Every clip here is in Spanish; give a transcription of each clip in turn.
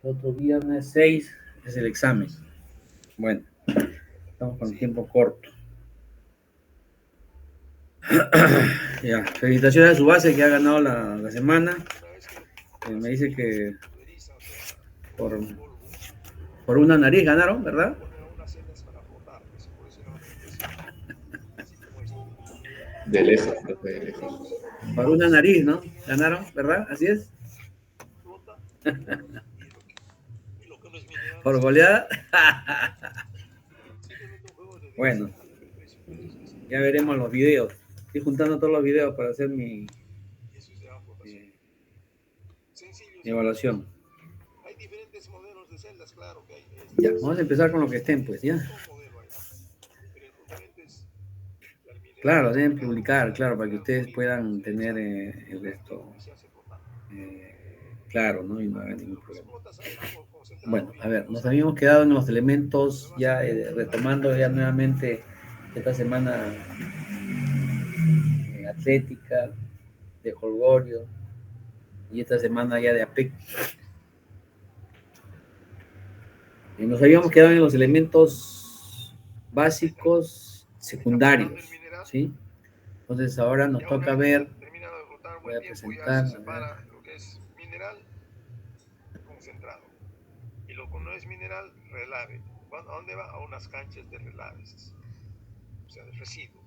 El otro viernes 6 es el examen. Bueno, estamos con el tiempo corto. Ya, felicitaciones a su base que ha ganado la semana. Me dice que por una nariz ganaron, ¿verdad? De lejos, de lejos. Por una nariz, ¿no? Ganaron, ¿verdad? Así es. Por goleada. Bueno, ya veremos los videos. Estoy juntando todos los videos para hacer mi evaluación. Ya, vamos a empezar con lo que estén, pues, ¿ya? Claro, deben publicar, claro, para que ustedes puedan tener el resto claro, ¿no? Y no hagan ningún problema. Bueno, a ver, nos habíamos quedado en los elementos, ya retomando ya nuevamente esta semana atlética, de Holgorio, y esta semana ya de APEC. Y nos habíamos quedado en los elementos básicos secundarios, ¿sí? Entonces ahora nos toca ver, voy a presentar, lo que es mineral concentrado. Y lo que no es mineral, relave. ¿A dónde va? A unas canchas de relaves. O sea, de residuo.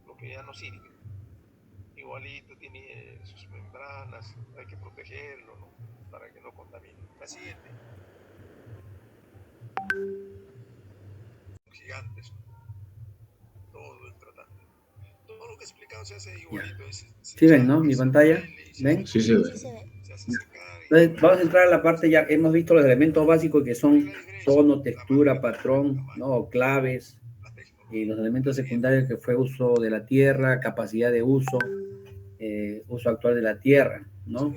Lo que ya no sirve. Igualito tiene sus membranas, hay que protegerlo, ¿no? Para que no contamine. La siguiente. Gigantes. Todo el tratante. Todo lo que he explicado se hace igualito. Sí ven, ¿no? Mi pantalla. ¿Ven? Sí se ve. Entonces, vamos a entrar a la parte, ya hemos visto los elementos básicos que son tono, textura, patrón, ¿no? Claves, y los elementos secundarios que fue uso de la tierra, capacidad de uso, uso actual de la tierra, ¿no?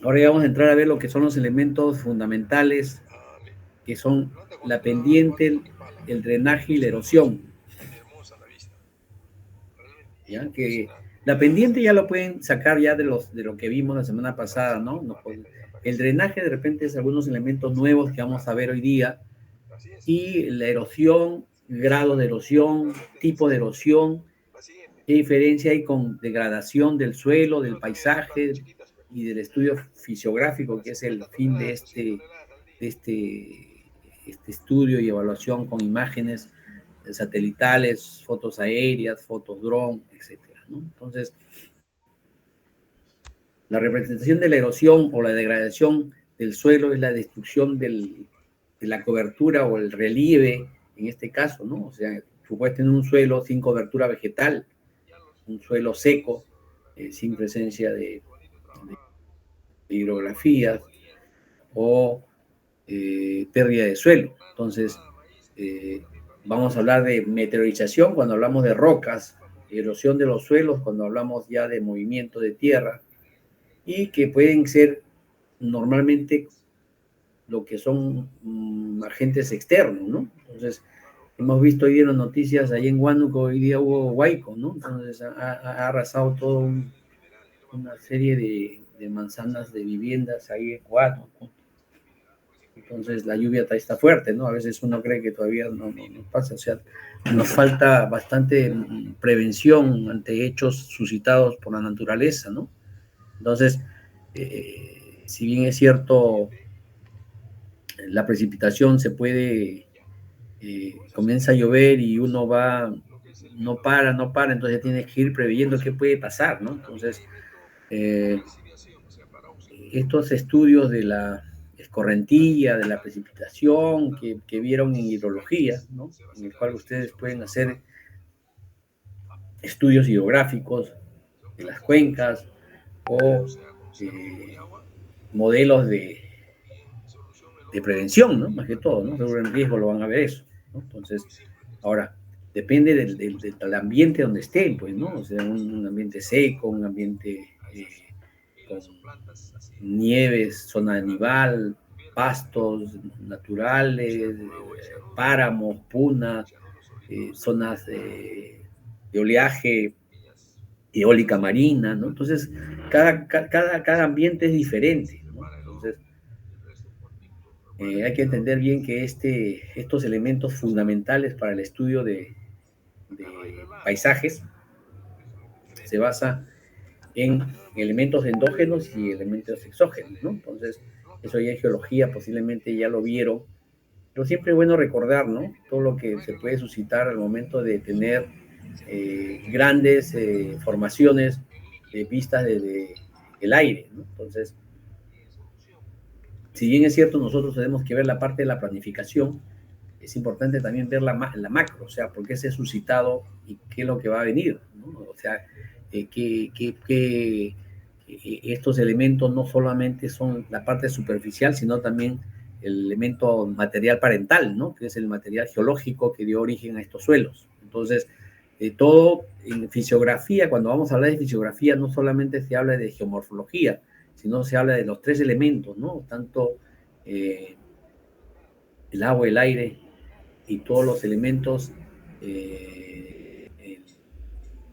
Ahora ya vamos a entrar a ver lo que son los elementos fundamentales, que son la pendiente, el drenaje y la erosión. ¿Ya? Que la pendiente ya lo pueden sacar ya de lo que vimos la semana pasada, ¿no? El drenaje de repente es algunos elementos nuevos que vamos a ver hoy día, y la erosión, grado de erosión, tipo de erosión, qué diferencia hay con degradación del suelo, del paisaje y del estudio fisiográfico, que es el fin de este estudio y evaluación con imágenes satelitales, fotos aéreas, fotos dron, etcétera, ¿no? Entonces, la representación de la erosión o la degradación del suelo es la destrucción de la cobertura o el relieve, en este caso, ¿no? O sea, tú puedes tener un suelo sin cobertura vegetal, un suelo seco, sin presencia de hidrografías o pérdida de suelo. Entonces, vamos a hablar de meteorización cuando hablamos de rocas, erosión de los suelos cuando hablamos ya de movimiento de tierra, y que pueden ser normalmente lo que son agentes externos, ¿no? Entonces, hemos visto hoy en las noticias, ahí en Huánuco hoy día hubo huaico, ¿no? Entonces ha arrasado toda una serie de manzanas de viviendas ahí en Huánuco. Entonces la lluvia está fuerte, ¿no? A veces uno cree que todavía no pasa, o sea, nos falta bastante prevención ante hechos suscitados por la naturaleza, ¿no? Entonces, si bien es cierto, la precipitación se puede, comienza a llover y uno va, no para, entonces tienes que ir preveyendo qué puede pasar, ¿no? Entonces, estos estudios de la escorrentía, de la precipitación que vieron en hidrología, ¿no? En el cual ustedes pueden hacer estudios hidrográficos de las cuencas o modelos de prevención, ¿no? Más que todo, ¿no? Seguro en riesgo lo van a ver eso, ¿no? Entonces, ahora, depende del ambiente donde estén, pues, ¿no? O sea, un ambiente seco, un ambiente con nieves, zona de nival, pastos naturales, páramos, punas, zonas de oleaje, eólica marina, ¿no? Entonces, cada ambiente es diferente, ¿no? Entonces, Hay que entender bien que estos elementos fundamentales para el estudio de paisajes se basa en elementos endógenos y elementos exógenos, ¿no? Entonces, eso ya en geología posiblemente ya lo vieron, pero siempre es bueno recordar, ¿no? Todo lo que se puede suscitar al momento de tener grandes formaciones vistas desde el aire, ¿no? Entonces, si bien es cierto, nosotros tenemos que ver la parte de la planificación, es importante también ver la macro, o sea, por qué se ha suscitado y qué es lo que va a venir, ¿no? O sea, que estos elementos no solamente son la parte superficial, sino también el elemento material parental, ¿no? Que es el material geológico que dio origen a estos suelos. Entonces, todo en fisiografía, cuando vamos a hablar de fisiografía, no solamente se habla de geomorfología, sino se habla de los tres elementos, ¿no? Tanto el agua, el aire y todos los elementos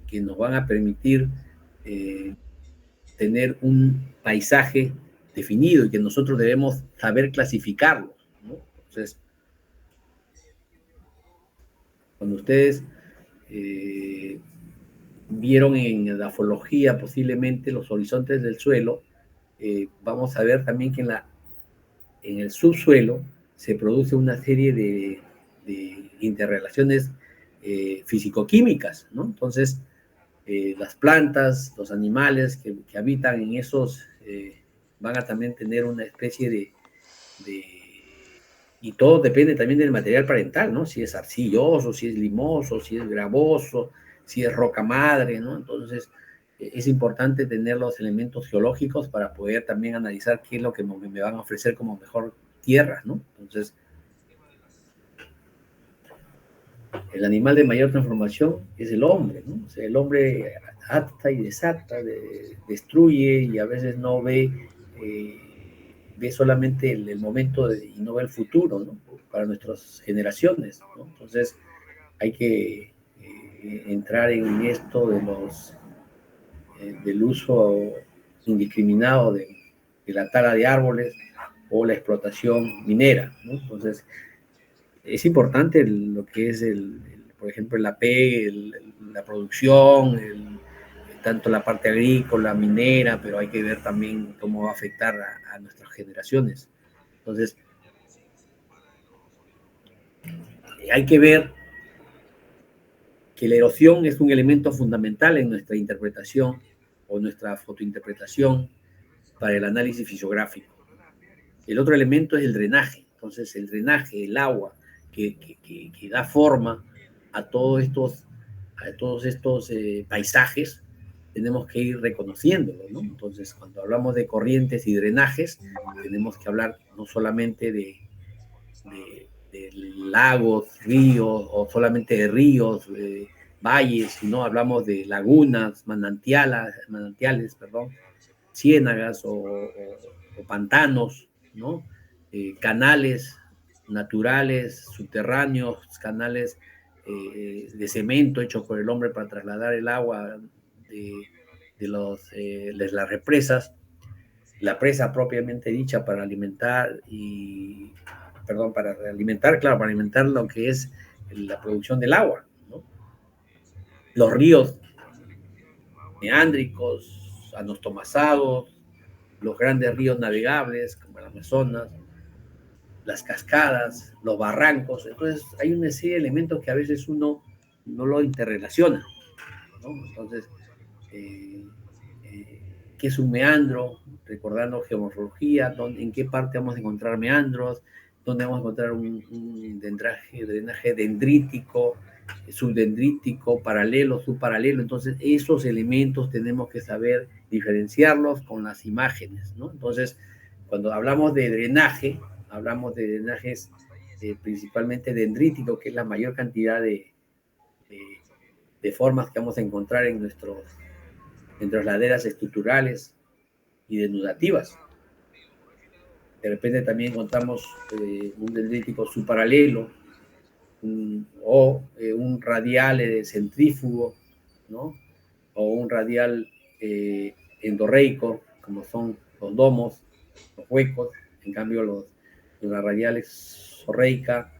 que nos van a permitir tener un paisaje definido y que nosotros debemos saber clasificarlos, ¿no? Entonces, cuando ustedes vieron en edafología posiblemente los horizontes del suelo, vamos a ver también que en el subsuelo se produce una serie de interrelaciones físico-químicas, ¿no? Entonces, las plantas, los animales que habitan en esos van a también tener una especie de, y todo depende también del material parental, ¿no? Si es arcilloso, si es limoso, si es gravoso, si es roca madre, ¿no? Entonces, es importante tener los elementos geológicos para poder también analizar qué es lo que me van a ofrecer como mejor tierra, ¿no? Entonces, el animal de mayor transformación es el hombre, ¿no? O sea, el hombre ata y desata, destruye y a veces no ve solamente el momento y no ve el futuro, ¿no? Para nuestras generaciones, ¿no? Entonces, hay que entrar en esto del uso indiscriminado de la tala de árboles o la explotación minera, ¿no? Entonces, es importante lo que es por ejemplo, el AP, la producción, tanto la parte agrícola, minera, pero hay que ver también cómo va a afectar a nuestras generaciones. Entonces, hay que ver que la erosión es un elemento fundamental en nuestra interpretación o nuestra fotointerpretación para el análisis fisiográfico. El otro elemento es el drenaje. Entonces, el drenaje, el agua, que da forma a todos estos paisajes, tenemos que ir reconociéndolo, ¿no? Entonces, cuando hablamos de corrientes y drenajes, tenemos que hablar no solamente de lagos, ríos, o solamente de ríos, valles, sino hablamos de lagunas, manantiales, perdón, ciénagas o pantanos, ¿no? Canales naturales, subterráneos, canales de cemento hechos por el hombre para trasladar el agua de las represas, la presa propiamente dicha para alimentar claro, para alimentar lo que es la producción del agua, ¿no? Los ríos meándricos, anastomazados, los grandes ríos navegables como el Amazonas, las cascadas, los barrancos. Entonces, hay una serie de elementos que a veces uno no lo interrelaciona, ¿no? Entonces, ¿qué es un meandro? Recordando geomorfología, en qué parte vamos a encontrar meandros, dónde vamos a encontrar un drenaje dendrítico, subdendrítico, paralelo, subparalelo. Entonces, esos elementos tenemos que saber diferenciarlos con las imágenes, ¿no? Entonces, cuando hablamos de drenaje, hablamos de drenajes principalmente dendríticos, que es la mayor cantidad de formas que vamos a encontrar en nuestras laderas estructurales y denudativas. De repente también encontramos un dendrítico subparalelo o un radial centrífugo, ¿no? O un radial endorreico, como son los domos, los huecos. En cambio, la radial exorreica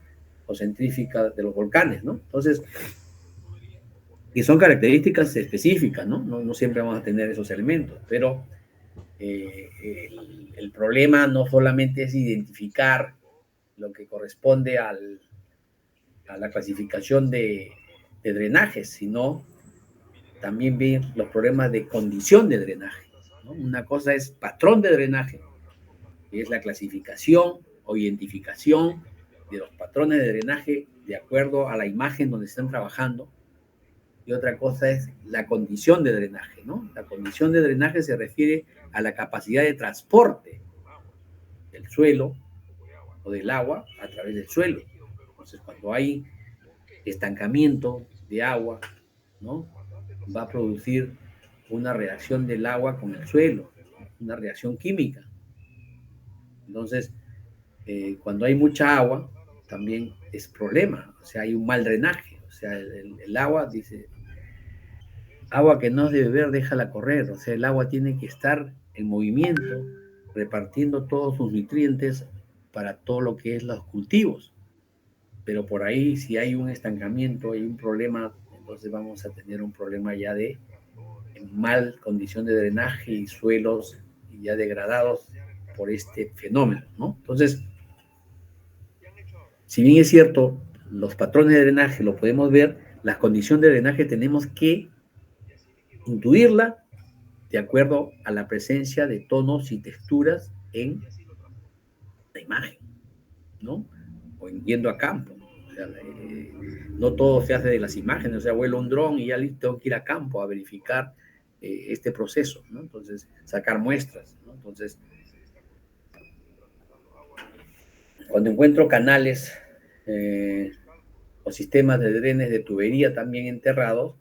o centrífica de los volcanes, ¿no? Entonces, y son características específicas, ¿no? No siempre vamos a tener esos elementos, pero el problema no solamente es identificar lo que corresponde a la clasificación de drenajes, sino también ver los problemas de condición de drenaje, ¿no? Una cosa es patrón de drenaje, que es la clasificación o identificación de los patrones de drenaje de acuerdo a la imagen donde están trabajando, y otra cosa es la condición de drenaje, ¿no? La condición de drenaje se refiere a la capacidad de transporte del suelo o del agua a través del suelo. Entonces, cuando hay estancamiento de agua, ¿no? Va a producir una reacción del agua con el suelo, una reacción química. Entonces, cuando hay mucha agua, también es problema, o sea, hay un mal drenaje, o sea, el agua, dice, agua que no es de beber, déjala correr, o sea, el agua tiene que estar en movimiento, repartiendo todos sus nutrientes para todo lo que es los cultivos. Pero por ahí, si hay un estancamiento, hay un problema, entonces vamos a tener un problema ya de mal condición de drenaje y suelos ya degradados por este fenómeno, ¿no? Entonces, si bien es cierto, los patrones de drenaje lo podemos ver, la condición de drenaje tenemos que intuirla de acuerdo a la presencia de tonos y texturas en la imagen, ¿no? O yendo a campo. O sea, no todo se hace de las imágenes, o sea, vuelo un dron y ya tengo que ir a campo a verificar este proceso, ¿no? Entonces, sacar muestras, ¿no? Entonces, cuando encuentro canales o sistemas de drenes de tubería también enterrados,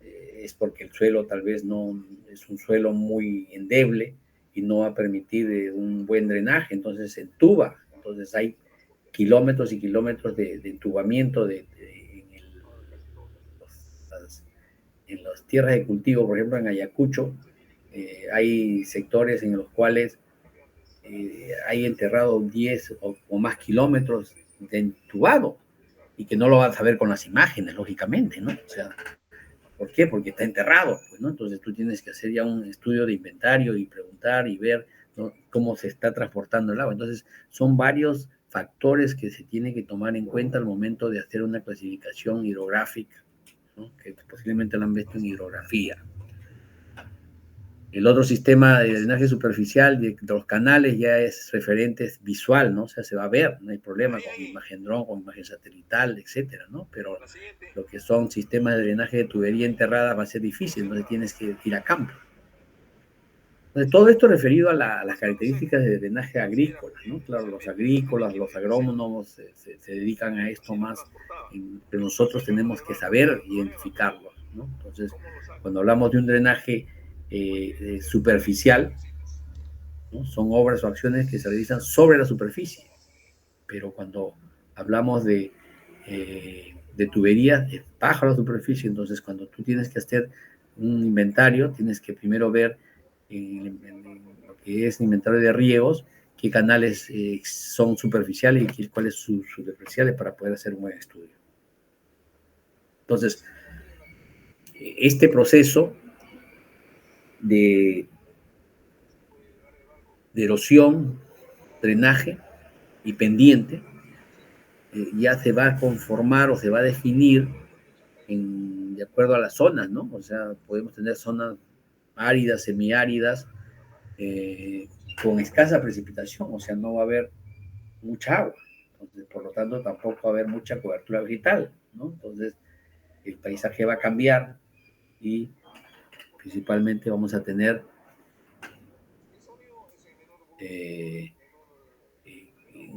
es porque el suelo tal vez no es un suelo muy endeble y no va a permitir un buen drenaje, entonces se entuba, entonces hay kilómetros y kilómetros de entubamiento en las tierras de cultivo, por ejemplo en Ayacucho, hay sectores en los cuales hay enterrado 10 o más kilómetros de entubado y que no lo vas a ver con las imágenes, lógicamente, ¿no? O sea, ¿por qué? Porque está enterrado, pues, ¿no? Entonces tú tienes que hacer ya un estudio de inventario y preguntar y ver, ¿no?, cómo se está transportando el agua. Entonces, son varios factores que se tienen que tomar en cuenta al momento de hacer una clasificación hidrográfica, ¿no?, que posiblemente lo han visto en hidrografía. El otro sistema de drenaje superficial de los canales ya es referente visual, ¿no? O sea, se va a ver, no hay problema con imagen dron, con imagen satelital, etcétera, ¿no? Pero lo que son sistemas de drenaje de tubería enterrada va a ser difícil, entonces tienes que ir a campo. Entonces, todo esto referido a las características de drenaje agrícola, ¿no? Claro, los agrícolas, los agrónomos se dedican a esto más, pero nosotros tenemos que saber identificarlos, ¿no? Entonces, cuando hablamos de un drenaje superficial, ¿no?, son obras o acciones que se realizan sobre la superficie, pero cuando hablamos de tuberías, es bajo la superficie. Entonces, cuando tú tienes que hacer un inventario, tienes que primero ver en lo que es inventario de riegos, qué canales son superficiales y cuáles son superficiales para poder hacer un buen estudio. Entonces, este proceso de erosión, drenaje y pendiente ya se va a conformar o se va a definir de acuerdo a las zonas, ¿no? O sea, podemos tener zonas áridas, semiáridas, con escasa precipitación, o sea, no va a haber mucha agua. Entonces, por lo tanto, tampoco va a haber mucha cobertura vegetal, ¿no? Entonces, el paisaje va a cambiar y principalmente vamos a tener en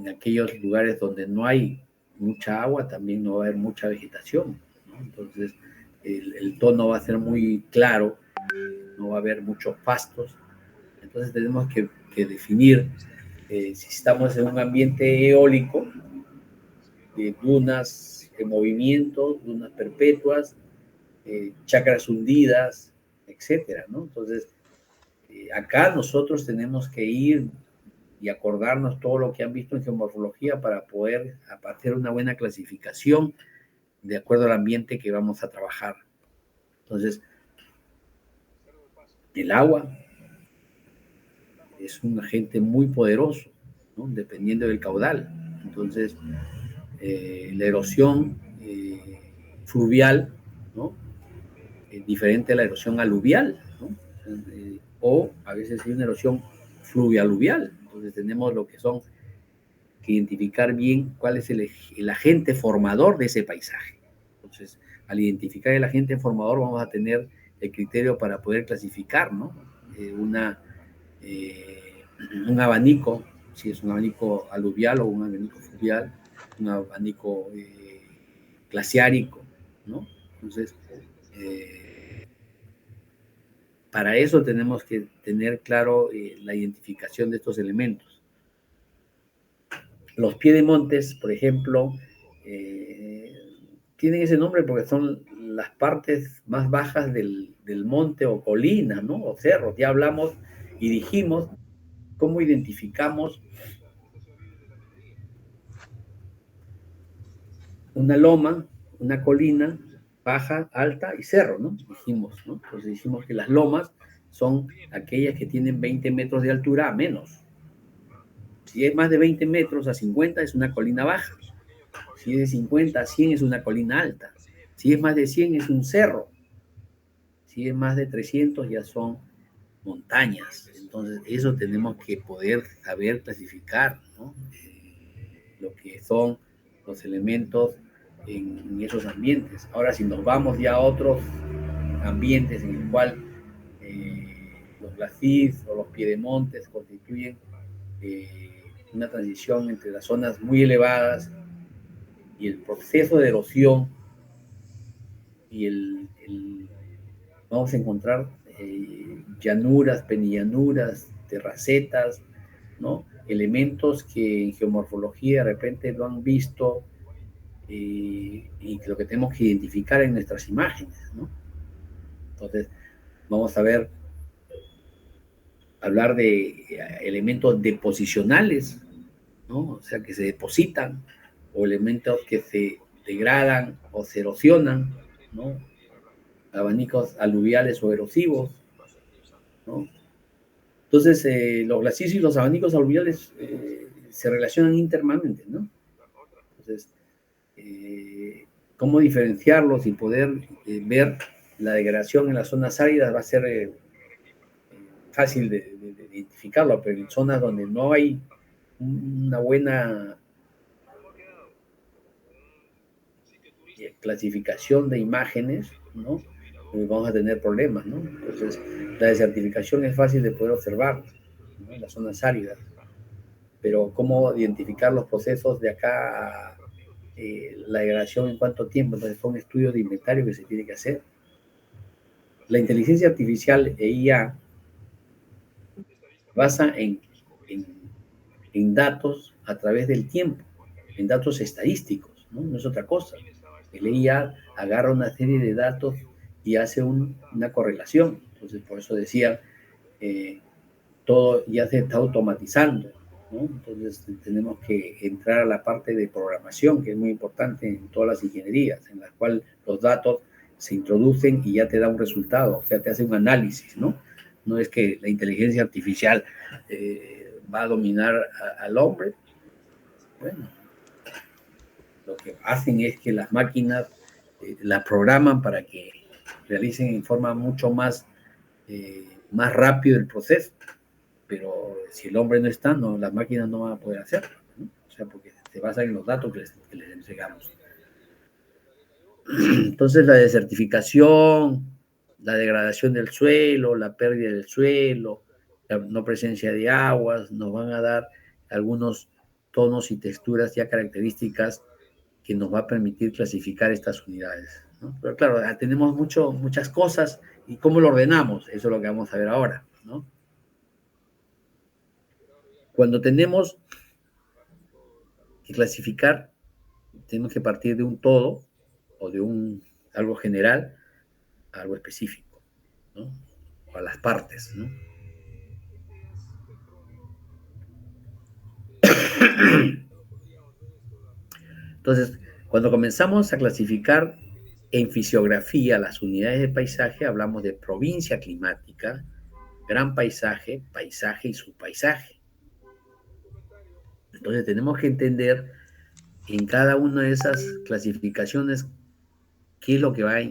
aquellos lugares donde no hay mucha agua, también no va a haber mucha vegetación, ¿no? Entonces, el tono va a ser muy claro, no va a haber muchos pastos. Entonces, tenemos que definir si estamos en un ambiente eólico, de dunas en movimiento, dunas perpetuas, chacras hundidas, etcétera, ¿no? Entonces, acá nosotros tenemos que ir y acordarnos todo lo que han visto en geomorfología para poder hacer una buena clasificación de acuerdo al ambiente que vamos a trabajar. Entonces, el agua es un agente muy poderoso, ¿no? Dependiendo del caudal. Entonces, la erosión fluvial, ¿no? Es diferente a la erosión aluvial, ¿no? O a veces hay una erosión fluvialuvial. Entonces tenemos lo que son que identificar bien cuál es el agente formador de ese paisaje. Entonces, al identificar el agente formador vamos a tener el criterio para poder clasificar, ¿no? Un abanico, si es un abanico aluvial o un abanico fluvial, un abanico glaciárico, ¿no? Entonces, para eso tenemos que tener claro la identificación de estos elementos. Los piedemontes, por ejemplo, tienen ese nombre porque son las partes más bajas del monte o colina, ¿no? O cerros. Ya hablamos y dijimos cómo identificamos una loma, una colina, baja, alta y cerro, ¿no? Dijimos, ¿no? Entonces dijimos que las lomas son aquellas que tienen 20 metros de altura a menos. Si es más de 20 metros a 50 es una colina baja. Si es de 50 a 100 es una colina alta. Si es más de 100 es un cerro. Si es más de 300 ya son montañas. Entonces eso tenemos que poder saber clasificar, ¿no? Lo que son los elementos en esos ambientes. Ahora, si nos vamos ya a otros ambientes en el cual los glacis o los piedemontes constituyen una transición entre las zonas muy elevadas y el proceso de erosión y vamos a encontrar llanuras, penillanuras, terracetas, ¿no? Elementos que en geomorfología de repente lo han visto y que lo que tenemos que identificar en nuestras imágenes, ¿no? Entonces, vamos a hablar de elementos deposicionales, ¿no? O sea, que se depositan, o elementos que se degradan o se erosionan, ¿no? Abanicos aluviales o erosivos, ¿no? Entonces, los glacis y los abanicos aluviales se relacionan internamente, ¿no? Entonces, cómo diferenciarlos y poder ver la degradación en las zonas áridas va a ser fácil de identificarlo, pero en zonas donde no hay una buena clasificación de imágenes, ¿no? Vamos a tener problemas, ¿no? Entonces, la desertificación es fácil de poder observar, ¿no? En las zonas áridas, pero cómo identificar los procesos de acá a la degradación en cuánto tiempo. Entonces, son estudios de inventario que se tiene que hacer. La inteligencia artificial e IA basa en datos a través del tiempo, en datos estadísticos, ¿no? No es otra cosa. El IA agarra una serie de datos y hace una correlación. Entonces, por eso decía, todo ya se está automatizando, ¿no? Entonces, tenemos que entrar a la parte de programación, que es muy importante en todas las ingenierías, en la cual los datos se introducen y ya te da un resultado, o sea, te hace un análisis, ¿no? No es que la inteligencia artificial va a dominar al hombre. Bueno, lo que hacen es que las máquinas la programan para que realicen en forma mucho más rápido el proceso. Pero si el hombre no está, no, las máquinas no van a poder hacerlo, ¿no? O sea, porque se basan en los datos que les entregamos. Entonces, la desertificación, la degradación del suelo, la pérdida del suelo, la no presencia de aguas, nos van a dar algunos tonos y texturas ya características que nos va a permitir clasificar estas unidades, ¿no? Pero claro, tenemos muchas cosas y cómo lo ordenamos, eso es lo que vamos a ver ahora, ¿no? Cuando tenemos que clasificar, tenemos que partir de un todo o de algo general a algo específico, ¿no? O a las partes, ¿no? Entonces, cuando comenzamos a clasificar en fisiografía las unidades de paisaje, hablamos de provincia climática, gran paisaje, paisaje y subpaisaje. Entonces, tenemos que entender en cada una de esas clasificaciones qué es lo que va a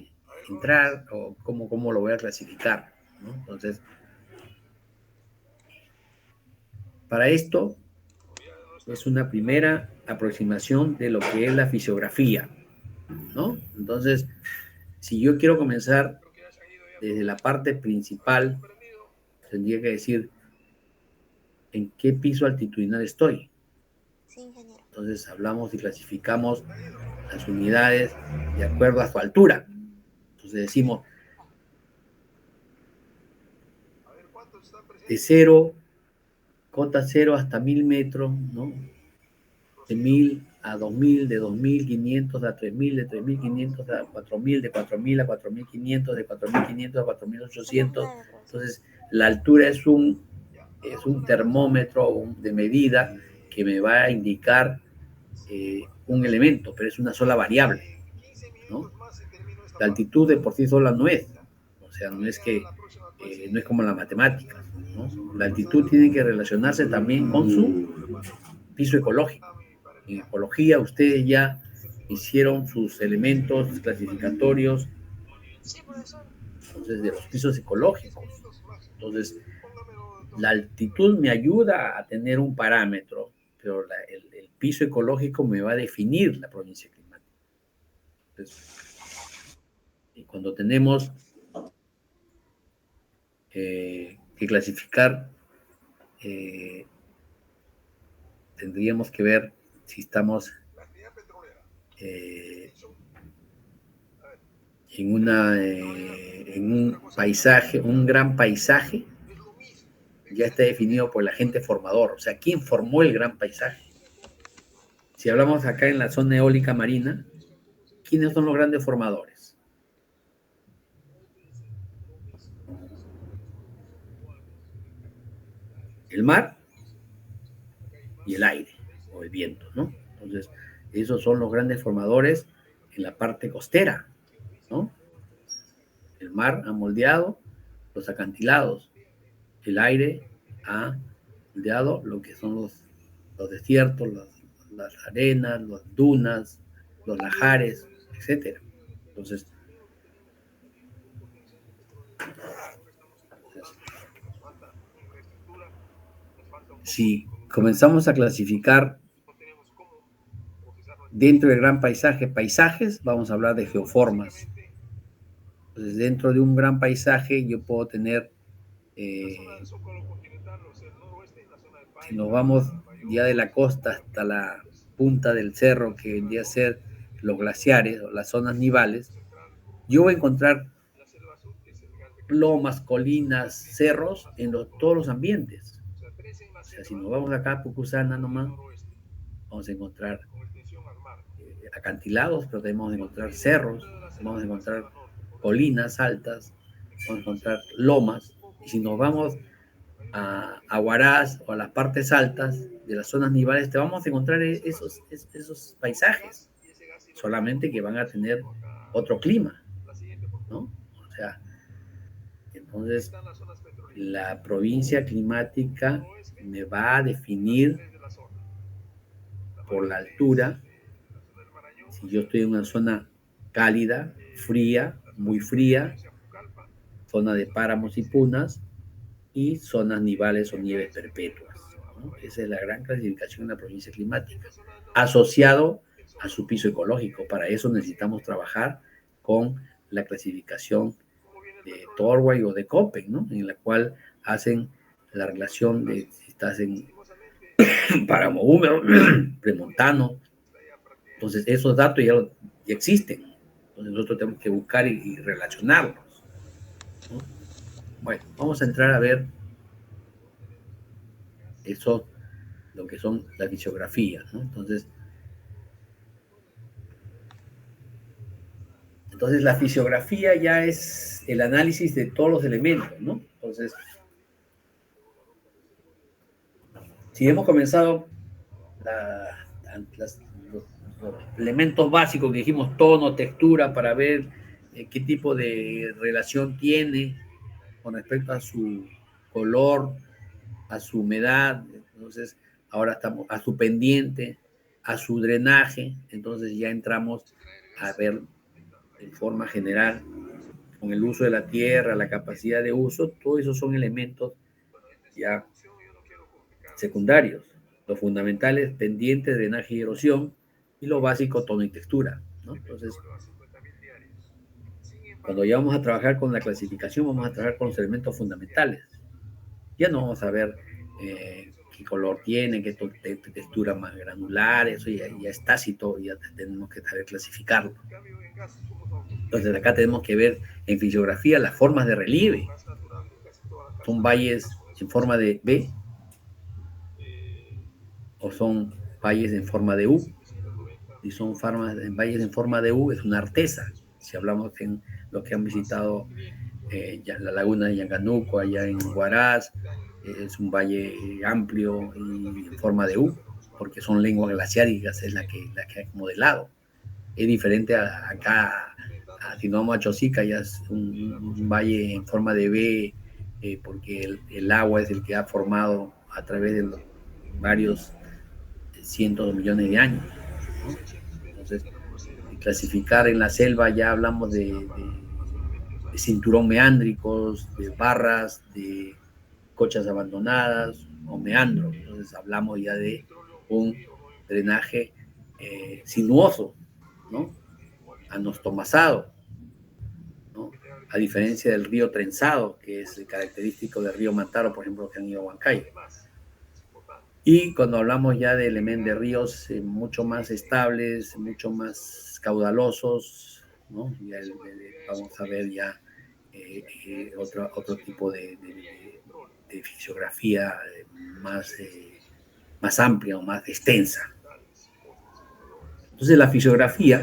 entrar o cómo lo voy a clasificar, ¿no? Entonces, para esto es una primera aproximación de lo que es la fisiografía, ¿no? Entonces, si yo quiero comenzar desde la parte principal, tendría que decir en qué piso altitudinal estoy. Sí, ingeniero. Entonces hablamos y clasificamos las unidades de acuerdo a su altura. Entonces decimos de 0, cota 0 hasta 1000 metros, ¿no? De 1000 a 2000, de 2500 a 3000, de 3500 a 4000, de 4000 a 4500, de 4500 a 4800. Entonces, la altura es un termómetro de medida que me va a indicar un elemento, pero es una sola variable, ¿no? La altitud de por sí sola no es, o sea, no es como la matemática, ¿no? La altitud tiene que relacionarse también con su piso ecológico. En ecología ustedes ya hicieron sus elementos clasificatorios, entonces, de los pisos ecológicos. Entonces, la altitud me ayuda a tener un parámetro, pero el piso ecológico me va a definir la provincia climática. Entonces, y cuando tenemos que clasificar, tendríamos que ver si estamos en un paisaje, un gran paisaje, ya está definido por el agente formador, o sea, ¿quién formó el gran paisaje? Si hablamos acá en la zona eólica marina, ¿quiénes son los grandes formadores? El mar y el aire, o el viento, ¿no? Entonces, esos son los grandes formadores en la parte costera, ¿no? El mar ha moldeado los acantilados, el aire ha moldeado lo que son los desiertos, las arenas, las dunas, los lajares, etc. Entonces, si comenzamos a clasificar dentro del gran paisaje, paisajes, vamos a hablar de geoformas. Entonces, dentro de un gran paisaje yo puedo tener, si nos vamos ya de la costa hasta la punta del cerro, que vendría a ser los glaciares o las zonas nivales, yo voy a encontrar lomas, colinas, cerros en todos los ambientes. O sea, si nos vamos acá a Pucusana nomás, vamos a encontrar acantilados, pero vamos a encontrar cerros, vamos a encontrar colinas altas, vamos a encontrar lomas. Y si nos vamos a Huaraz o a las partes altas de las zonas nivales, te vamos a encontrar esos paisajes, solamente que van a tener otro clima, ¿no? O sea, entonces la provincia climática me va a definir por la altura, si yo estoy en una zona cálida, fría, muy fría, zona de páramos y punas, y zonas nivales o nieves perpetuas, ¿no? Esa es la gran clasificación de la provincia climática, asociado a su piso ecológico. Para eso necesitamos trabajar con la clasificación de Torway o de Köppen, ¿no? En la cual hacen la relación de si estás en páramo húmedo, premontano. Entonces, esos datos ya existen. Entonces, nosotros tenemos que buscar y relacionarlos, ¿no? Bueno, vamos a entrar a ver eso, lo que son las fisiografías, ¿no? Entonces, la fisiografía ya es el análisis de todos los elementos, ¿no? Entonces, si hemos comenzado los elementos básicos que dijimos, tono, textura, para ver qué tipo de relación tiene con respecto a su color, a su humedad. Entonces, ahora estamos a su pendiente, a su drenaje. Entonces ya entramos a ver en forma general, con el uso de la tierra, la capacidad de uso, todos esos son elementos ya secundarios. Los fundamentales, pendiente, drenaje y erosión, y lo básico, tono y textura, ¿no? Entonces, cuando ya vamos a trabajar con la clasificación, vamos a trabajar con los elementos fundamentales. Ya no vamos a ver qué color tiene, qué textura más granular, eso ya es tácito, ya tenemos que saber clasificarlo. Entonces acá tenemos que ver en fisiografía las formas de relieve. ¿Son valles en forma de V o son valles en forma de U? Si son valles en forma de U, es una artesa. Si hablamos en los que han visitado la laguna de Yanganuco, allá en Huaraz, es un valle amplio y en forma de U, porque son lenguas glaciáricas, es la que ha modelado. Es diferente acá, si no vamos a Chosica, ya es un valle en forma de V, porque el agua es el que ha formado a través de los varios cientos de millones de años, ¿no? Entonces, clasificar en la selva ya hablamos de cinturón meándricos, de barras, de cochas abandonadas o meandros. Entonces hablamos ya de un drenaje sinuoso, ¿no? Anastomazado, ¿no? A diferencia del río trenzado, que es el característico del río Mantaro, por ejemplo, que han ido a Huancayo. Y cuando hablamos ya de elementos de ríos mucho más estables, mucho más caudalosos, ¿no? Ya vamos a ver ya otro tipo de fisiografía más amplia o más extensa. Entonces la fisiografía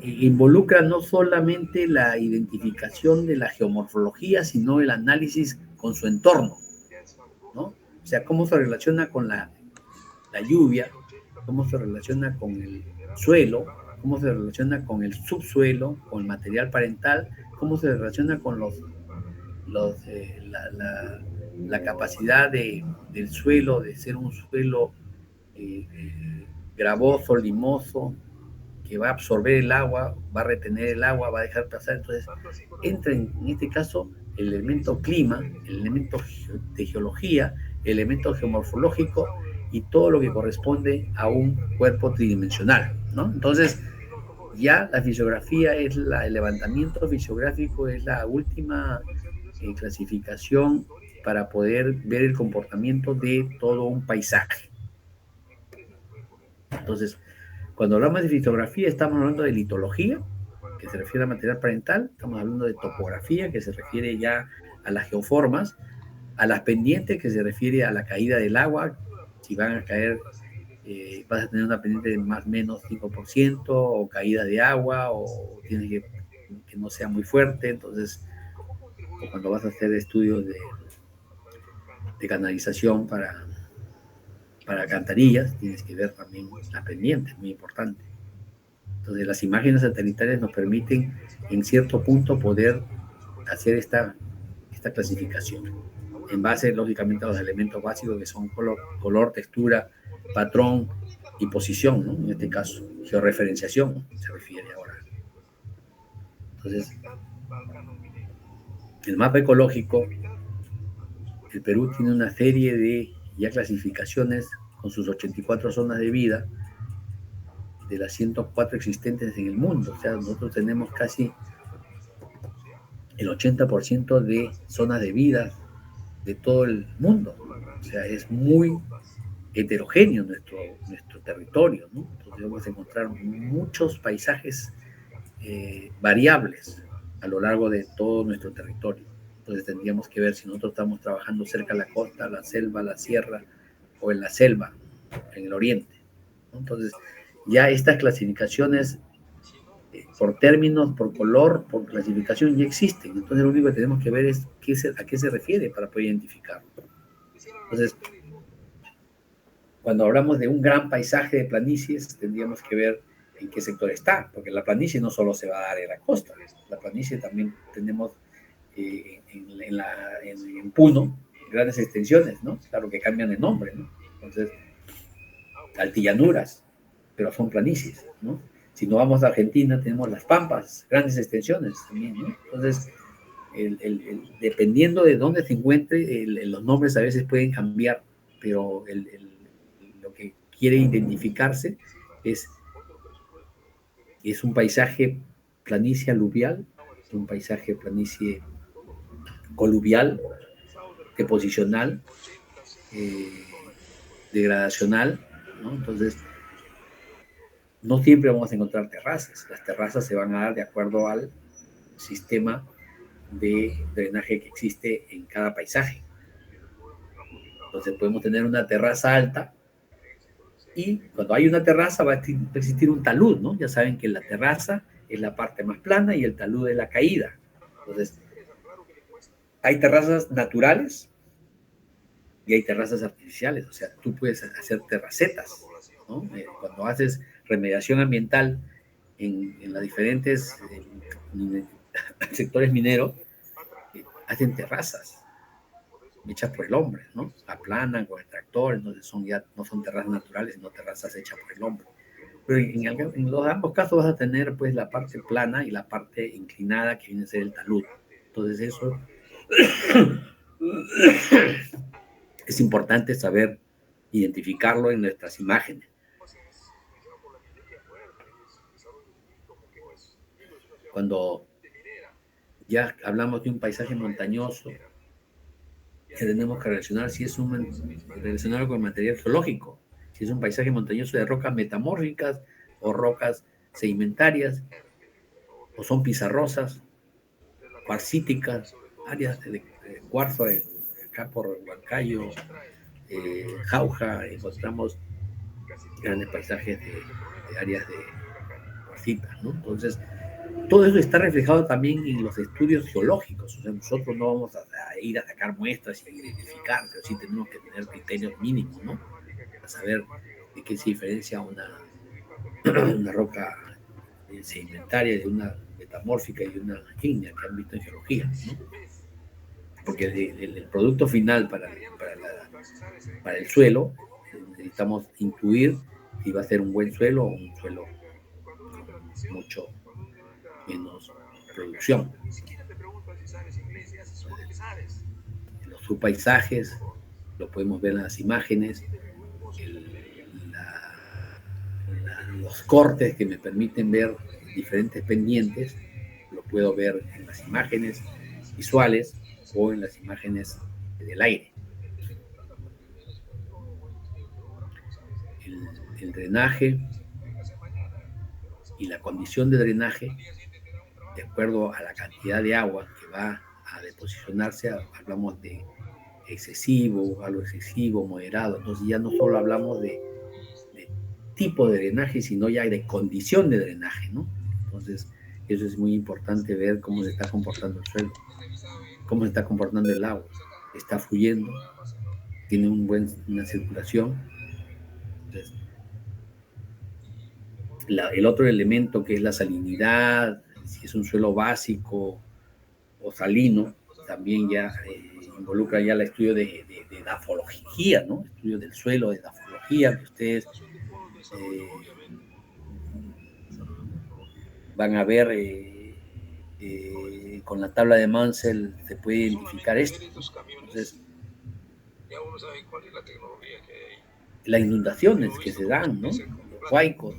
involucra no solamente la identificación de la geomorfología, sino el análisis con su entorno, ¿no? O sea, cómo se relaciona con la lluvia, cómo se relaciona con el suelo, cómo se relaciona con el subsuelo, con el material parental, cómo se relaciona con la capacidad del suelo de ser un suelo gravoso, limoso, que va a absorber el agua, va a retener el agua, va a dejar pasar. Entonces, entra en este caso el elemento clima, el elemento de geología, el elemento geomorfológico y todo lo que corresponde a un cuerpo tridimensional, ¿no? Entonces, ya la fisiografía el levantamiento fisiográfico es la última clasificación para poder ver el comportamiento de todo un paisaje. Entonces, cuando hablamos de fisiografía, estamos hablando de litología, que se refiere a material parental, estamos hablando de topografía, que se refiere ya a las geoformas, a las pendientes, que se refiere a la caída del agua, si van a caer, vas a tener una pendiente de más o menos 5%, o caída de agua, o tienes que no sea muy fuerte. Entonces, o cuando vas a hacer estudios de canalización para alcantarillas, tienes que ver también la pendiente, es muy importante. Entonces, las imágenes satelitales nos permiten, en cierto punto, poder hacer esta clasificación, en base, lógicamente, a los elementos básicos que son color, textura, patrón y posición, ¿no? En este caso, georreferenciación se refiere ahora. Entonces, el mapa ecológico, el Perú tiene una serie de ya clasificaciones con sus 84 zonas de vida, de las 104 existentes en el mundo. O sea, nosotros tenemos casi el 80% de zonas de vida de todo el mundo. O sea, es muy heterogéneo nuestro territorio, ¿no? Entonces vamos a encontrar muchos paisajes variables a lo largo de todo nuestro territorio. Entonces tendríamos que ver si nosotros estamos trabajando cerca de la costa, la selva, la sierra, o en la selva, en el oriente, ¿no? Entonces, ya estas clasificaciones por términos, por color, por clasificación ya existen. Entonces lo único que tenemos que ver es a qué se refiere para poder identificarlo. Entonces, cuando hablamos de un gran paisaje de planicies, tendríamos que ver en qué sector está, porque la planicie no solo se va a dar en la costa, la planicie también tenemos en Puno grandes extensiones, ¿no? Claro que cambian de nombre, ¿no? Entonces, altillanuras, pero son planicies, ¿no? Si no vamos a Argentina, tenemos las pampas, grandes extensiones también, ¿no? Entonces, dependiendo de dónde se encuentre, los nombres a veces pueden cambiar, pero lo que quiere identificarse es un paisaje planicie aluvial, un paisaje planicie coluvial, deposicional, degradacional, ¿no? Entonces, no siempre vamos a encontrar terrazas. Las terrazas se van a dar de acuerdo al sistema de drenaje que existe en cada paisaje. Entonces podemos tener una terraza alta y cuando hay una terraza va a existir un talud, ¿no? Ya saben que la terraza es la parte más plana y el talud es la caída. Entonces, hay terrazas naturales y hay terrazas artificiales. O sea, tú puedes hacer terracetas, ¿no? Cuando haces remediación ambiental en los diferentes sectores mineros, hacen terrazas hechas por el hombre, ¿no? Aplanan con el tractor, entonces ya no son terrazas naturales, sino terrazas hechas por el hombre. Pero en ambos casos vas a tener pues la parte plana y la parte inclinada que viene a ser el talud. Entonces eso es importante saber identificarlo en nuestras imágenes. Cuando ya hablamos de un paisaje montañoso, que tenemos que relacionar si es relacionarlo con el material geológico, si es un paisaje montañoso de rocas metamórficas o rocas sedimentarias, o son pizarrosas, cuarcíticas, áreas de cuarzo, acá por Huancayo, Jauja, encontramos grandes paisajes de áreas de cuarcitas, ¿no? Entonces, todo eso está reflejado también en los estudios geológicos. O sea, nosotros no vamos a ir a sacar muestras y a identificar, pero sí tenemos que tener criterios mínimos, ¿no? Para saber de qué se diferencia una roca sedimentaria de una metamórfica y de una ígnea que han visto en geología, ¿no? Porque el producto final para el suelo necesitamos intuir si va a ser un buen suelo o un suelo con mucho menos producción. Los subpaisajes lo podemos ver en las imágenes, los cortes que me permiten ver diferentes pendientes, lo puedo ver en las imágenes visuales o en las imágenes del aire. El drenaje y la condición de drenaje, de acuerdo a la cantidad de agua que va a deposicionarse, hablamos de excesivo, algo excesivo, moderado. Entonces ya no solo hablamos de tipo de drenaje, sino ya de condición de drenaje, ¿no? Entonces, eso es muy importante ver cómo se está comportando el suelo, cómo se está comportando el agua. Está fluyendo, tiene una circulación. Entonces, el otro elemento que es la salinidad, si es un suelo básico o salino, también ya involucra ya el estudio de dafología, ¿no? Estudio del suelo, de dafología, que ustedes van a ver con la tabla de Mansell se puede identificar esto. Entonces, las inundaciones que se dan, ¿no? Los huaicos,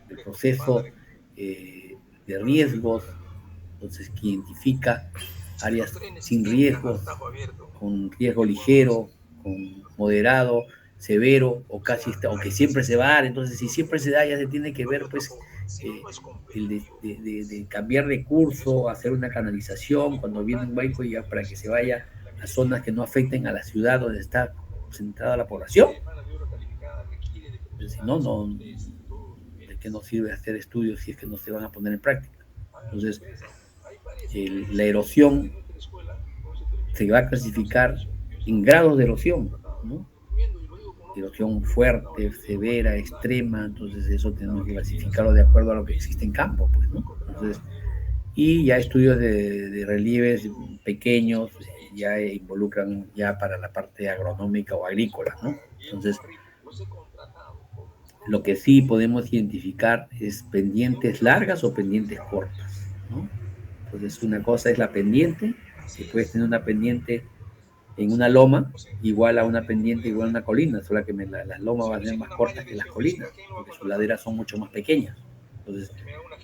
el proceso de riesgos, entonces que identifica áreas sin riesgos, con riesgo ligero, con moderado, severo o casi o que siempre se va a dar. Entonces, si siempre se da, ya se tiene que ver pues el de cambiar de curso, hacer una canalización cuando viene un huaico ya para que se vaya a zonas que no afecten a la ciudad donde está concentrada la población. Pero si no, ¿de qué nos sirve hacer estudios si es que no se van a poner en práctica? Entonces, la erosión se va a clasificar en grados de erosión, ¿no? Erosión fuerte, severa, extrema, entonces eso tenemos que clasificarlo de acuerdo a lo que existe en campo, pues, ¿no? Entonces, y ya estudios de relieves pequeños ya involucran ya para la parte agronómica o agrícola, ¿no? Entonces, lo que sí podemos identificar es pendientes largas o pendientes cortas, ¿no? Entonces, una cosa es la pendiente, que puedes tener una pendiente en una loma igual a una pendiente igual a una colina, solo que las lomas van a ser más cortas que las colinas, porque sus laderas son mucho más pequeñas. Entonces,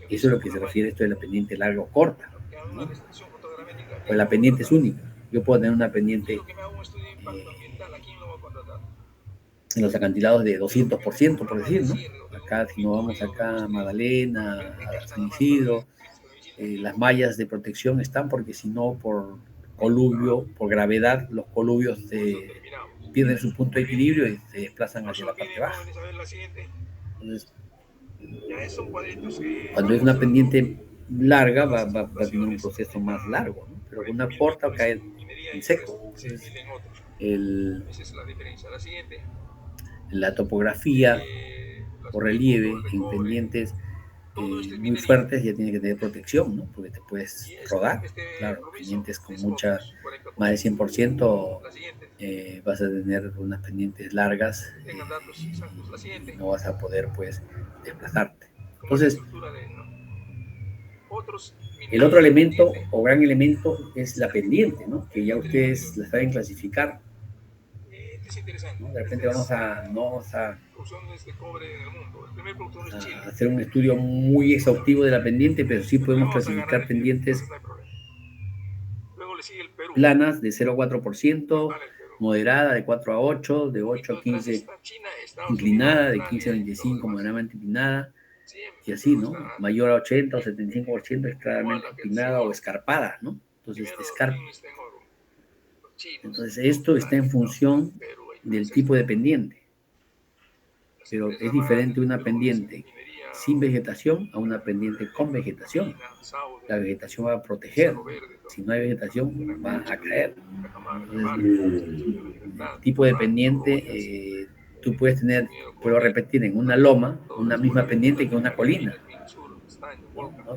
eso es lo que se refiere a esto de la pendiente larga o corta, ¿no? Pues la pendiente es única. Yo puedo tener una pendiente en los acantilados de 200%, por decir, ¿no? Acá, si nos vamos acá a Magdalena, a San Isidro, las mallas de protección están porque si no, por coluvio, por gravedad, los coluvios pierden su punto de equilibrio y se desplazan hacia la parte baja. Entonces, cuando es una pendiente larga, va a tener un proceso más largo, ¿no? Pero con una corta va a caer en seco. Entonces, la topografía o relieve en pendientes muy fuertes ya tiene que tener protección, ¿no? Porque te puedes rodar. Claro, pendientes con mucha, más del 100%, vas a tener unas pendientes largas y no vas a poder, pues, desplazarte. Entonces, el otro elemento o gran elemento es la pendiente, ¿no? Que ya ustedes la saben clasificar, ¿no? De repente vamos a hacer un estudio muy exhaustivo de la pendiente, pero sí podemos clasificar pendientes planas de 0 a 4%, moderada de 4 a 8, de 8 a 15 inclinada, de 15 a 25 moderadamente inclinada, y así, ¿no? Mayor a 80 o 75% es claramente inclinada o escarpada, ¿no? Entonces, Entonces, esto está en función del tipo de pendiente, pero es diferente una pendiente sin vegetación a una pendiente con vegetación. La vegetación va a proteger, si no hay vegetación va a caer. Entonces, el tipo de pendiente, tú puedes tener, puedo repetir, en una loma, una misma pendiente que una colina.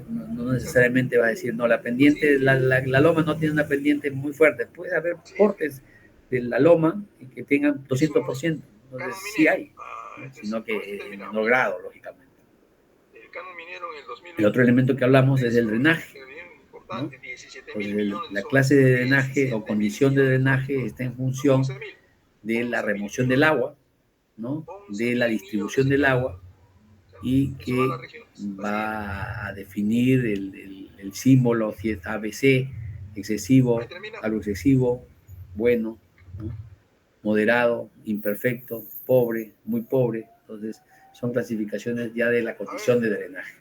No necesariamente va a decir, no, la pendiente, la loma no tiene una pendiente muy fuerte. Puede haber portes de la loma que tengan 200%. Entonces, sí hay, ¿no? Sino que en menor grado, lógicamente. El otro elemento que hablamos es el drenaje, ¿no? Entonces, la clase de drenaje o condición de drenaje está en función de la remoción del agua, ¿no? De la distribución del agua y que va a definir el símbolo, si es ABC, excesivo, algo excesivo, bueno, ¿no? Moderado, imperfecto, pobre, muy pobre. Entonces, son clasificaciones ya de la condición de drenaje.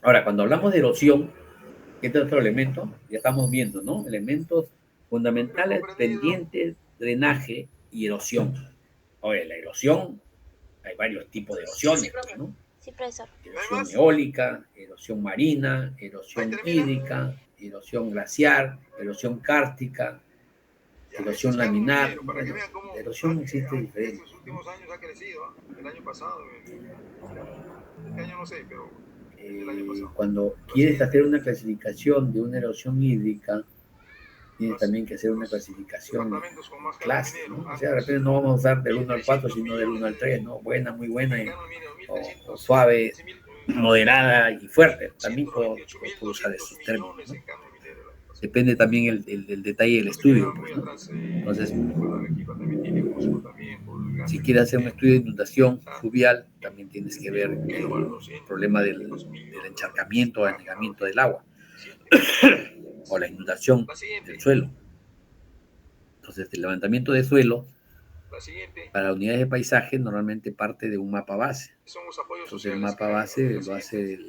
Ahora, cuando hablamos de erosión, este otro elemento, ya estamos viendo, ¿no? Elementos fundamentales, pendientes, drenaje y erosión. Oye, la erosión, hay varios tipos de erosiones, ¿no? Sí, profesor. Erosión eólica, erosión marina, erosión hídrica, erosión glaciar, erosión cárstica, erosión laminar. Bueno, la erosión existe diferente. En sus últimos años ha crecido, el año pasado, este año no sé, pero cuando quieres hacer una clasificación de una erosión hídrica, tienes también que hacer una clasificación de clase, ¿no? O sea, de repente no vamos a usar del 1 al 4, sino del 1 al 3, ¿no? Buena, muy buena, o suave, moderada y fuerte. También puedo usar esos términos, ¿no? Depende también el detalle del estudio, pues, ¿no? Entonces, si quieres hacer un estudio de inundación fluvial, también tienes que ver el problema del encharcamiento o anegamiento del agua o la inundación del suelo. Entonces, el levantamiento de suelo para unidades de paisaje normalmente parte de un mapa base. Entonces, el mapa base lo hace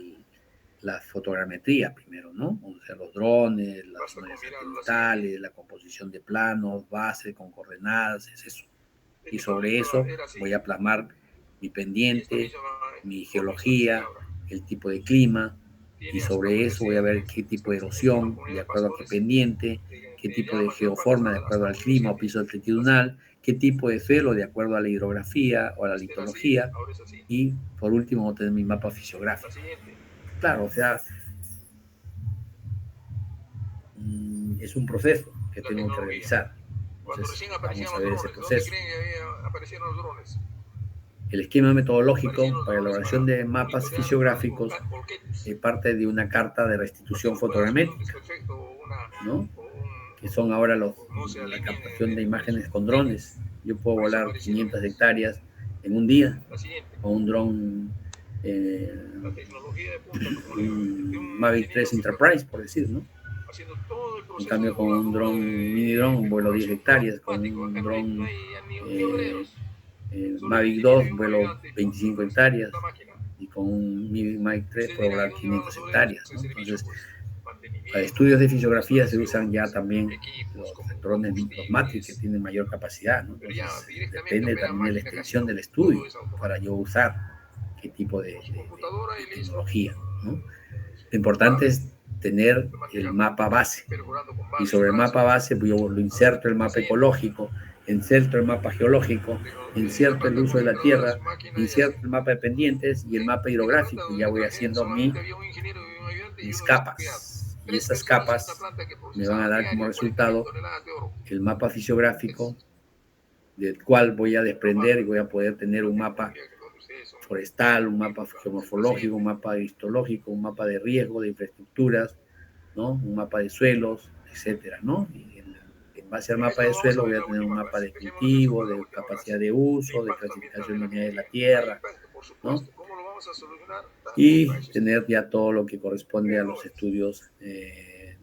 la fotogrametría primero, ¿no? O sea, los drones, las imágenes satelitales, la composición de planos, base con coordenadas, es eso. Y sobre eso voy a plasmar mi pendiente, mi geología, el tipo de clima, y sobre eso voy a ver qué tipo de erosión, de acuerdo a qué pendiente, qué tipo de geoforma, de acuerdo al clima o piso altitudinal, qué tipo de suelo, de acuerdo a la hidrografía o a la litología, y por último voy a tener mi mapa fisiográfico. Claro, o sea, es un proceso que tengo que realizar. Entonces, vamos a ver ese proceso. El esquema metodológico para la elaboración de mapas fisiográficos parte de una carta de restitución fotogramétrica, ¿no? Que son ahora la captación de imágenes con drones. Yo puedo volar 500 hectáreas en un día con un dron, un Mavic 3 Enterprise, por decir, ¿no? En cambio, con un dron, mini dron, vuelo 10 hectáreas, con un dron Mavic 2 vuelo 25 hectáreas y con un Mavic 3 puedo volar 500 hectáreas, ¿no? Entonces, para estudios de fisiografía se usan ya también los drones, los Matrix, que tienen mayor capacidad, ¿no? Entonces, depende también de la extensión del estudio para yo usar qué tipo de tecnología, ¿no? Lo importante es tener el mapa base, y sobre el mapa base yo lo inserto el mapa ecológico, inserto el mapa geológico, inserto el uso de la tierra, inserto el mapa de pendientes y el mapa hidrográfico, y ya voy haciendo mis capas, y esas capas me van a dar como resultado el mapa fisiográfico, del cual voy a desprender y voy a poder tener un mapa forestal, un mapa geomorfológico, un mapa histológico, un mapa de riesgo, de infraestructuras, ¿no? Un mapa de suelos, etcétera, ¿no? Y en base al mapa de suelo voy a tener un mapa de cultivo, de capacidad de uso, de clasificación de unidades de la tierra, ¿no? Y tener ya todo lo que corresponde a los estudios de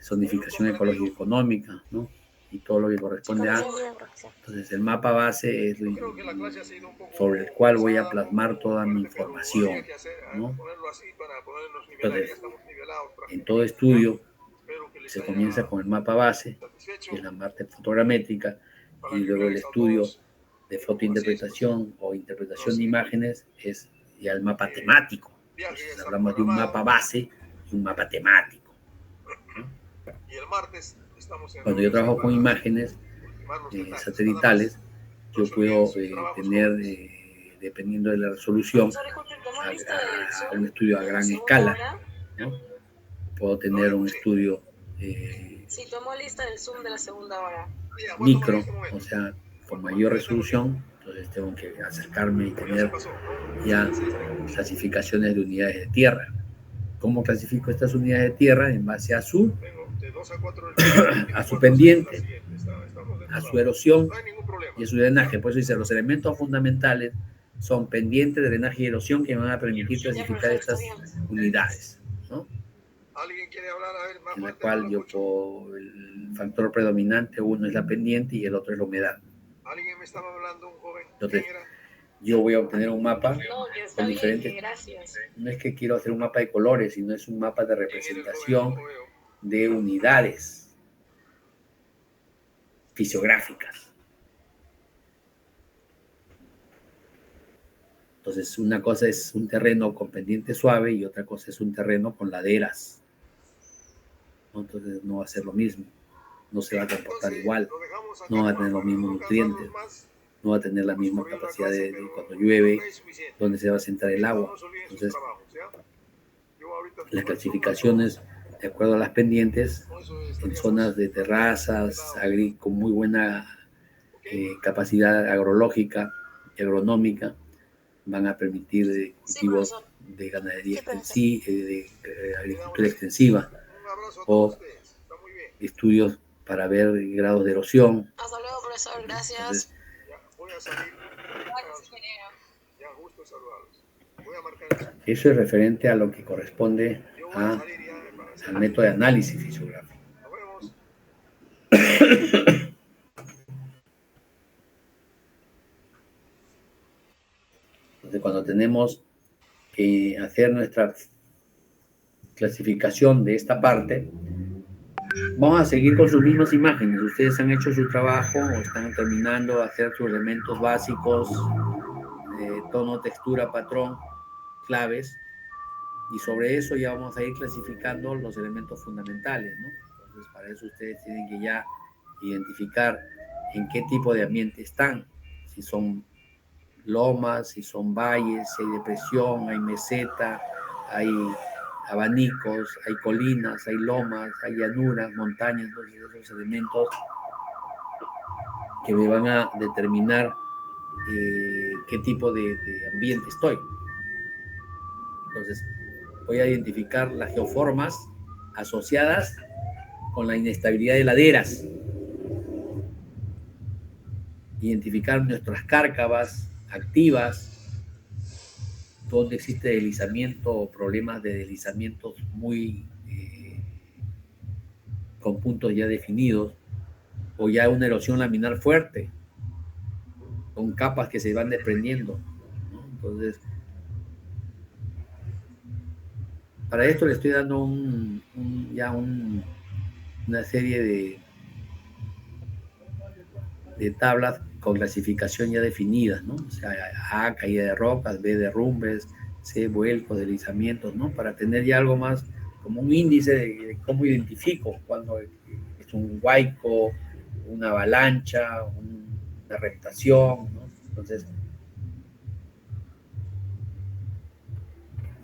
zonificación ecológica y económica, ¿no? Y todo lo que corresponde a... Entonces, el mapa base es sobre el cual voy a plasmar toda mi información, ¿no? Entonces, en todo estudio se comienza con el mapa base, que es la parte fotogramétrica, y luego el estudio de fotointerpretación o interpretación de imágenes es ya el mapa temático. Entonces, hablamos de un mapa base y un mapa temático, ¿no? Cuando yo trabajo con imágenes satelitales, yo puedo tener, dependiendo de la resolución, un estudio a gran escala, ¿no? Puedo tener un estudio micro, o sea, con mayor resolución. Entonces tengo que acercarme y tener ya clasificaciones de unidades de tierra. ¿Cómo clasifico estas unidades de tierra? En base a su pendiente, a su erosión y a su drenaje. Por eso dice, los elementos fundamentales son pendiente, drenaje y erosión, que me van a permitir clasificar estas unidades, ¿no? En la cual el factor predominante, uno es la pendiente y el otro es la humedad. Entonces, yo voy a obtener un mapa con diferentes... No es que quiero hacer un mapa de colores, sino es un mapa de representación de unidades fisiográficas. Entonces, una cosa es un terreno con pendiente suave y otra cosa es un terreno con laderas. Entonces, no va a ser lo mismo. No se va a comportar igual. No va a tener los mismos nutrientes. No va a tener la misma capacidad de cuando llueve, donde se va a centrar el agua. Entonces, las clasificaciones, de acuerdo a las pendientes, en zonas de terrazas, con muy buena capacidad agrológica y agronómica, van a permitir cultivos de ganadería extensiva, de agricultura extensiva, o estudios para ver grados de erosión. Hasta luego, profesor. Gracias. Entonces, eso es referente a lo que corresponde al método de análisis fisiográfico. Entonces, cuando tenemos que hacer nuestra clasificación de esta parte, vamos a seguir con sus mismas imágenes. Ustedes han hecho su trabajo o están terminando de hacer sus elementos básicos tono, textura, patrón, claves, y sobre eso ya vamos a ir clasificando los elementos fundamentales, ¿no? Entonces, para eso ustedes tienen que ya identificar en qué tipo de ambiente están, si son lomas, si son valles, si hay depresión, hay meseta, hay abanicos, hay colinas, hay lomas, hay llanuras, montañas, todos esos elementos que me van a determinar qué tipo de ambiente estoy. Entonces, voy a identificar las geoformas asociadas con la inestabilidad de laderas, identificar nuestras cárcavas activas, donde existe deslizamiento o problemas de deslizamientos muy con puntos ya definidos, o ya una erosión laminar fuerte, con capas que se van desprendiendo, ¿no? Entonces, para esto le estoy dando una serie de tablas con clasificación ya definidas, ¿no? O sea, A, caída de rocas, B, derrumbes, C, vuelcos, deslizamientos, ¿no? Para tener ya algo más como un índice de cómo identifico cuando es un huaico, una avalancha, una reptación, ¿no? Entonces,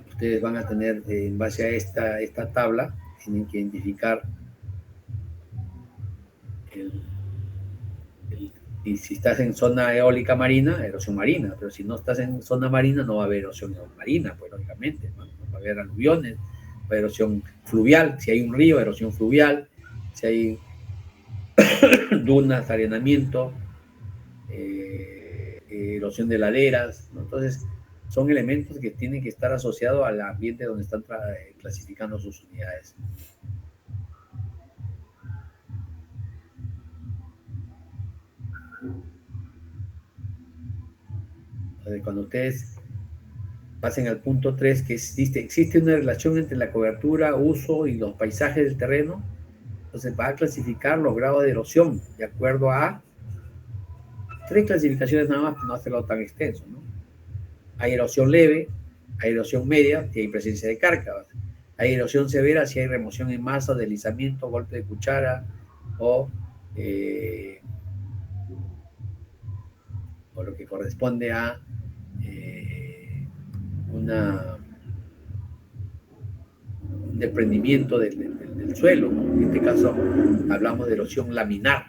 ustedes van a tener, en base a esta tabla, tienen que identificar y si estás en zona eólica marina, erosión marina, pero si no estás en zona marina, no va a haber erosión marina, pues lógicamente, ¿no? Va a haber aluviones, va a haber erosión fluvial, si hay un río, erosión fluvial, si hay dunas, arenamiento, erosión de laderas, ¿no? Entonces, son elementos que tienen que estar asociados al ambiente donde están clasificando sus unidades. Entonces, cuando ustedes pasen al punto 3, que existe una relación entre la cobertura, uso y los paisajes del terreno, entonces va a clasificar los grados de erosión de acuerdo a 3 clasificaciones nada más, no hacerlo tan extenso, ¿no? Hay erosión leve, hay erosión media y hay presencia de cárcavas. Hay erosión severa si hay remoción en masa, deslizamiento, golpe de cuchara o lo que corresponde a un desprendimiento del suelo, ¿no? En este caso hablamos de erosión laminar,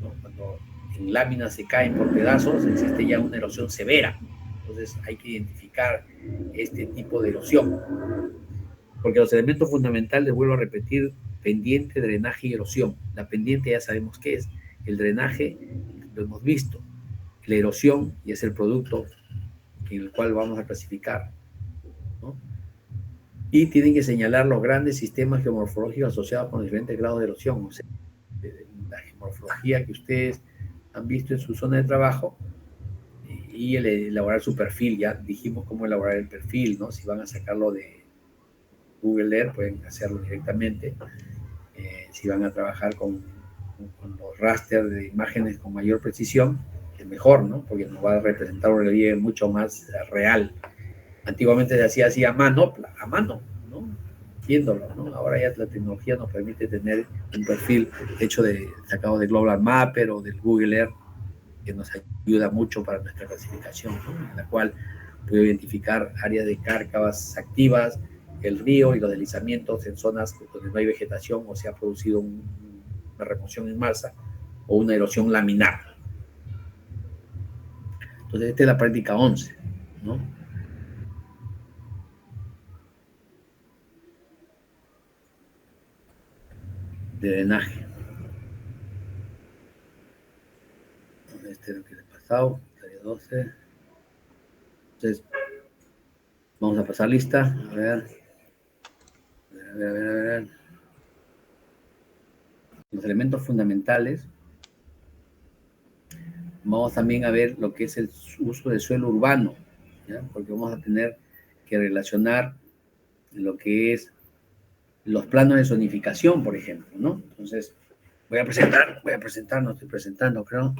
¿no? Cuando en láminas se caen por pedazos, existe ya una erosión severa. Entonces hay que identificar este tipo de erosión. Porque los elementos fundamentales, vuelvo a repetir, pendiente, drenaje y erosión. La pendiente ya sabemos qué es. El drenaje lo hemos visto. La erosión y es el producto en el cual vamos a clasificar, ¿no? Y tienen que señalar los grandes sistemas geomorfológicos asociados con diferentes grados de erosión. O sea, la geomorfología que ustedes han visto en su zona de trabajo y elaborar su perfil. Ya dijimos cómo elaborar el perfil, ¿no? Si van a sacarlo de Google Earth, pueden hacerlo directamente. Si van a trabajar con los rasters de imágenes con mayor precisión, es mejor, ¿no? Porque nos va a representar un relieve mucho más real. Antiguamente se hacía así a mano, ¿no? Viéndolo, ¿no? Ahora ya la tecnología nos permite tener un perfil hecho sacado de Global Mapper o del Google Earth, que nos ayuda mucho para nuestra clasificación, ¿no? En la cual puedo identificar áreas de cárcavas activas, el río y los deslizamientos en zonas donde no hay vegetación o se ha producido una remoción en masa o una erosión laminar. Entonces, esta es la práctica 11, ¿no? De drenaje. Este es lo que le he pasado, tarea 12. Entonces, vamos a pasar lista. A ver. Los elementos fundamentales. Vamos también a ver lo que es el uso del suelo urbano, ¿ya? Porque vamos a tener que relacionar lo que es los planos de zonificación, por ejemplo, ¿no? Entonces, voy a presentar, no estoy presentando, creo.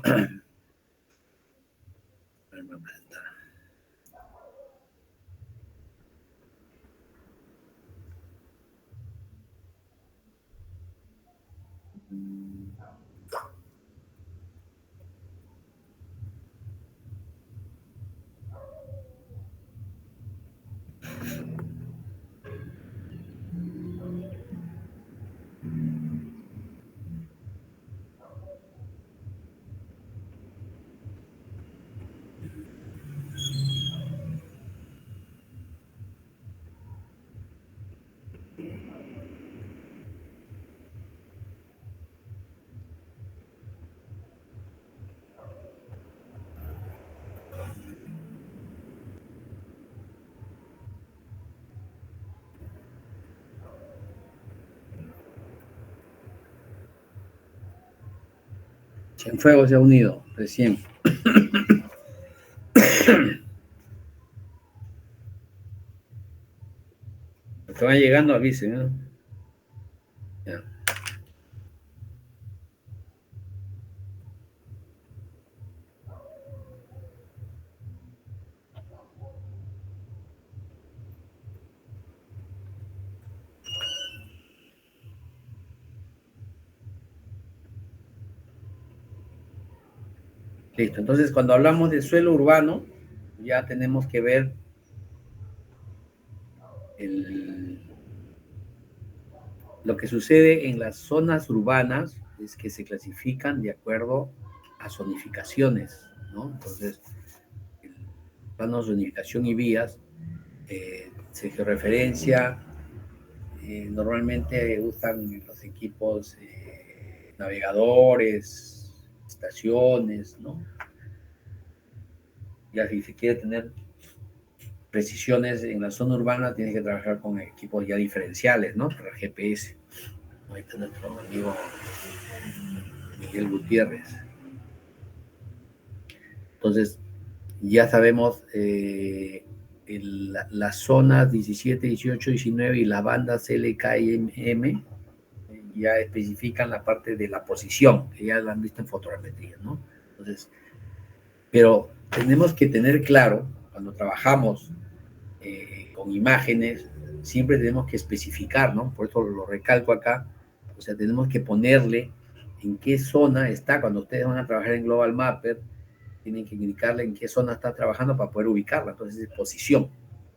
Cienfuegos se ha unido recién. Los que van llegando avisen, ¿no? Ya. Listo. Entonces, cuando hablamos de suelo urbano, ya tenemos que ver lo que sucede en las zonas urbanas es que se clasifican de acuerdo a zonificaciones, ¿no? Entonces, el plano de zonificación y vías se georreferencia, normalmente usan los equipos navegadores, estaciones, ¿no? Ya si se quiere tener precisiones en la zona urbana, tiene que trabajar con equipos ya diferenciales, ¿no? Para GPS. Ahí está nuestro amigo Miguel Gutiérrez. Entonces, ya sabemos las zonas 17, 18, 19 y las bandas L, K y M ya especifican la parte de la posición, que ya la han visto en fotogrametría, ¿no? Entonces, pero tenemos que tener claro, cuando trabajamos con imágenes, siempre tenemos que especificar, ¿no? Por eso lo recalco acá, o sea, tenemos que ponerle en qué zona está, cuando ustedes van a trabajar en Global Mapper, tienen que indicarle en qué zona está trabajando para poder ubicarla, entonces es posición,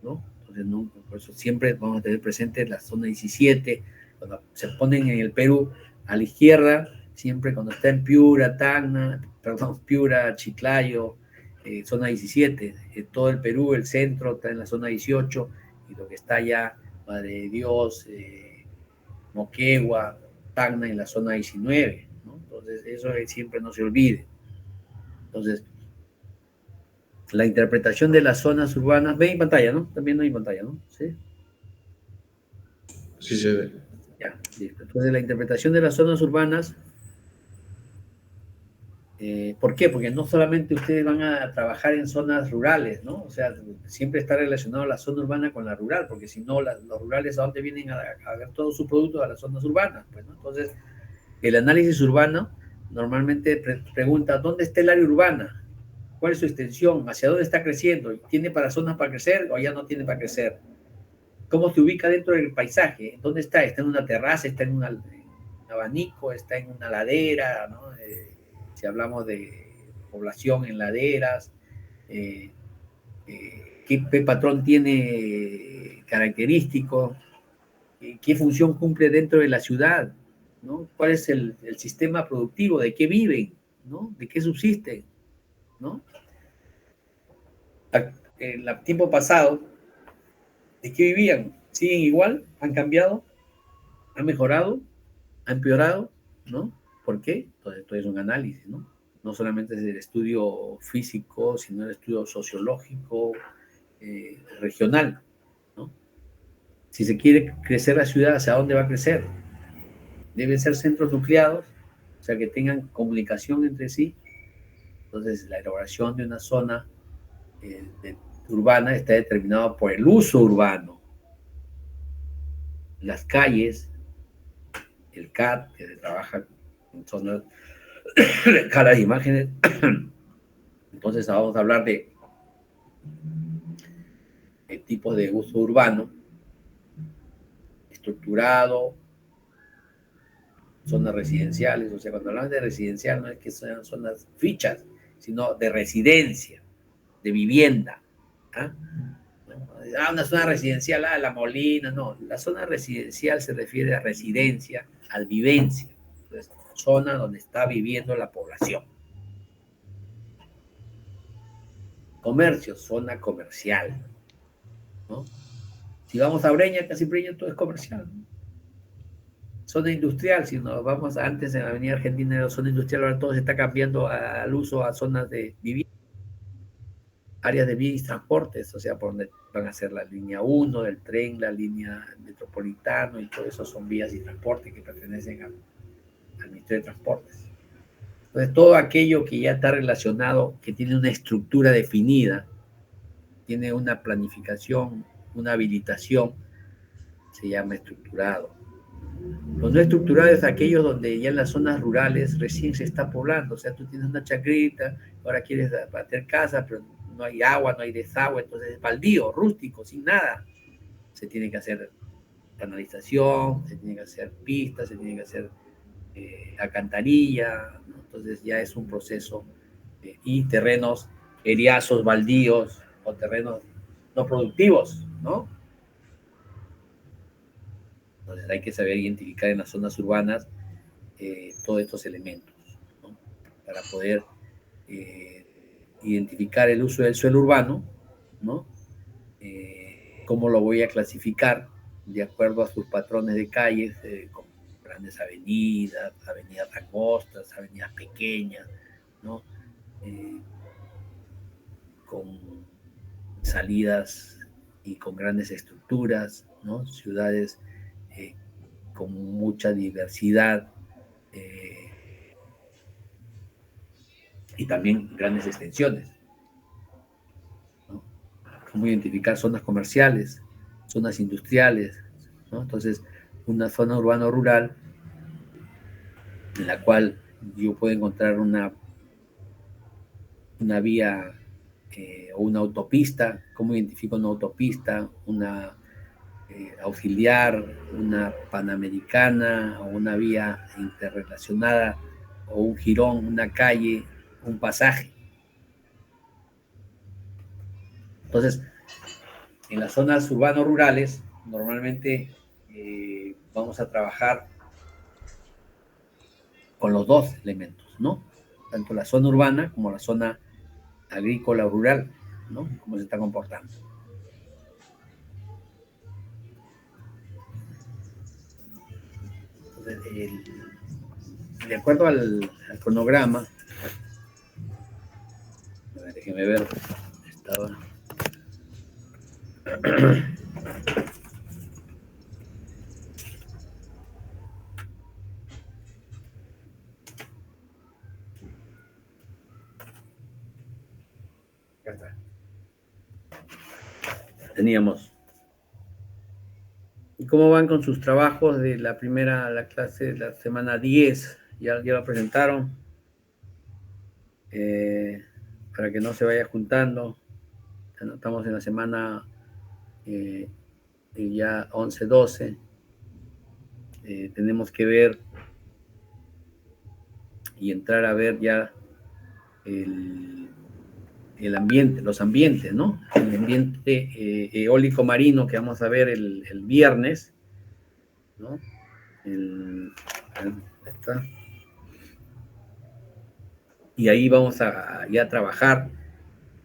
¿no? Entonces, no, por eso siempre vamos a tener presente la zona 17, cuando se ponen en el Perú a la izquierda, siempre cuando está en Piura, Tacna, perdón, Piura, Chiclayo, zona 17, todo el Perú, el centro está en la zona 18, y lo que está allá, Madre de Dios, Moquegua, Tacna en la zona 19, ¿no? Entonces, eso siempre no se olvide. Entonces, la interpretación de las zonas urbanas, ven en pantalla, ¿no? También no hay pantalla, ¿no? Sí. Sí se ve. Ya, listo. Entonces, la interpretación de las zonas urbanas, ¿por qué? Porque no solamente ustedes van a trabajar en zonas rurales, ¿no? O sea, siempre está relacionado la zona urbana con la rural, porque si no, los rurales a dónde vienen a ver todo su producto a las zonas urbanas, pues, ¿no? Entonces, el análisis urbano normalmente pregunta, ¿dónde está el área urbana? ¿Cuál es su extensión? ¿Hacia dónde está creciendo? ¿Tiene para zonas para crecer o ya no tiene para crecer? ¿Cómo se ubica dentro del paisaje? ¿Dónde está? ¿Está en una terraza? ¿Está en un abanico? ¿Está en una ladera? ¿No? Si hablamos de población en laderas, ¿qué patrón tiene característico? ¿Qué función cumple dentro de la ciudad? ¿No? ¿Cuál es el sistema productivo? ¿De qué viven? ¿No? ¿De qué subsisten? ¿No? En el tiempo pasado, ¿de qué vivían? ¿Siguen igual? ¿Han cambiado? ¿Han mejorado? ¿Han empeorado? ¿No? ¿Por qué? Entonces, esto es un análisis, ¿no? No solamente es el estudio físico, sino el estudio sociológico, regional, ¿no? Si se quiere crecer la ciudad, ¿hacia dónde va a crecer? Deben ser centros nucleados, o sea, que tengan comunicación entre sí. Entonces, la elaboración de una zona urbana está determinada por el uso urbano. Las calles, el CAD, que se trabaja en zonas de escala de imágenes. Entonces, vamos a hablar de tipos de uso urbano, estructurado, zonas residenciales. O sea, cuando hablamos de residencial, no es que sean zonas fichas, sino de residencia, de vivienda. ¿Ah? Una zona residencial, La Molina, no. La zona residencial se refiere a residencia, a vivencia. Entonces, zona donde está viviendo la población. Comercio, zona comercial, ¿no? Si vamos a Breña, casi Breña todo es comercial, ¿no? Zona industrial, si nos vamos antes en la Avenida Argentina era zona industrial, ahora todo se está cambiando al uso a zonas de vivienda, áreas de vías y transportes, o sea, por donde van a ser la línea 1 del tren, la línea metropolitana y todo eso son vías y transportes que pertenecen al Ministerio de Transportes. Entonces, todo aquello que ya está relacionado, que tiene una estructura definida, tiene una planificación, una habilitación, se llama estructurado. Los no estructurados es aquellos donde ya en las zonas rurales recién se está poblando, o sea, tú tienes una chacrita, ahora quieres hacer casa, pero no hay agua, no hay desagüe, entonces es baldío, rústico, sin nada. Se tiene que hacer canalización, se tiene que hacer pistas, se tiene que hacer alcantarilla, ¿no? Entonces ya es un proceso, y terrenos eriazos, baldíos o terrenos no productivos, ¿no? Entonces hay que saber identificar en las zonas urbanas todos estos elementos, ¿no? Para poder identificar el uso del suelo urbano, ¿no? Cómo lo voy a clasificar de acuerdo a sus patrones de calles, con grandes avenidas, avenidas angostas, avenidas pequeñas, ¿no? Con salidas y con grandes estructuras, ¿no? Ciudades con mucha diversidad, y también grandes extensiones, ¿no? Cómo identificar zonas comerciales, zonas industriales, ¿no? Entonces, una zona urbano-rural en la cual yo puedo encontrar una vía o una autopista, cómo identifico una autopista, una auxiliar, una panamericana o una vía interrelacionada o un jirón, una calle, un pasaje. Entonces, en las zonas urbano-rurales, normalmente vamos a trabajar con los dos elementos, ¿no? Tanto la zona urbana como la zona agrícola o rural, ¿no? Cómo se está comportando. Entonces, de acuerdo al cronograma, déjeme ver, estaba... Teníamos. ¿Y cómo van con sus trabajos de la primera, la clase, la semana 10? ¿Ya lo presentaron? Para que no se vaya juntando. Estamos en la semana ya 11, 12. Tenemos que ver y entrar a ver ya el ambiente, los ambientes, ¿no? El ambiente eólico marino que vamos a ver el viernes, ¿no? Está. Y ahí vamos a ya trabajar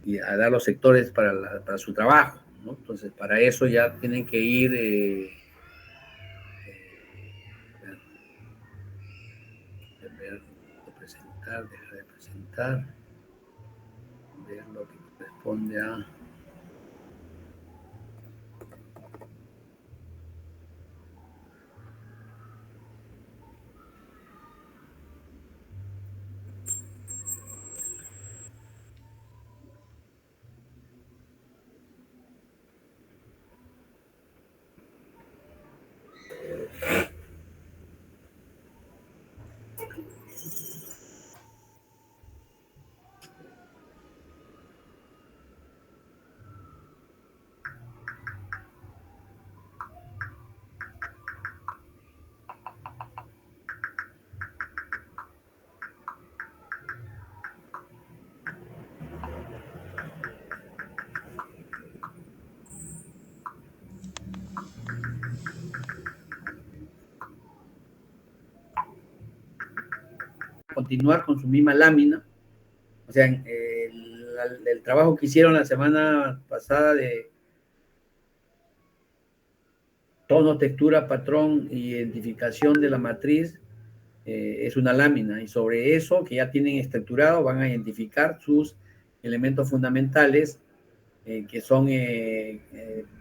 y a dar los sectores para su trabajo, ¿no? Entonces, para eso ya tienen que ir dejar de presentar, ver lo que corresponde a... Continuar con su misma lámina, o sea, el trabajo que hicieron la semana pasada de tono, textura, patrón, identificación de la matriz, es una lámina, y sobre eso que ya tienen estructurado van a identificar sus elementos fundamentales, que son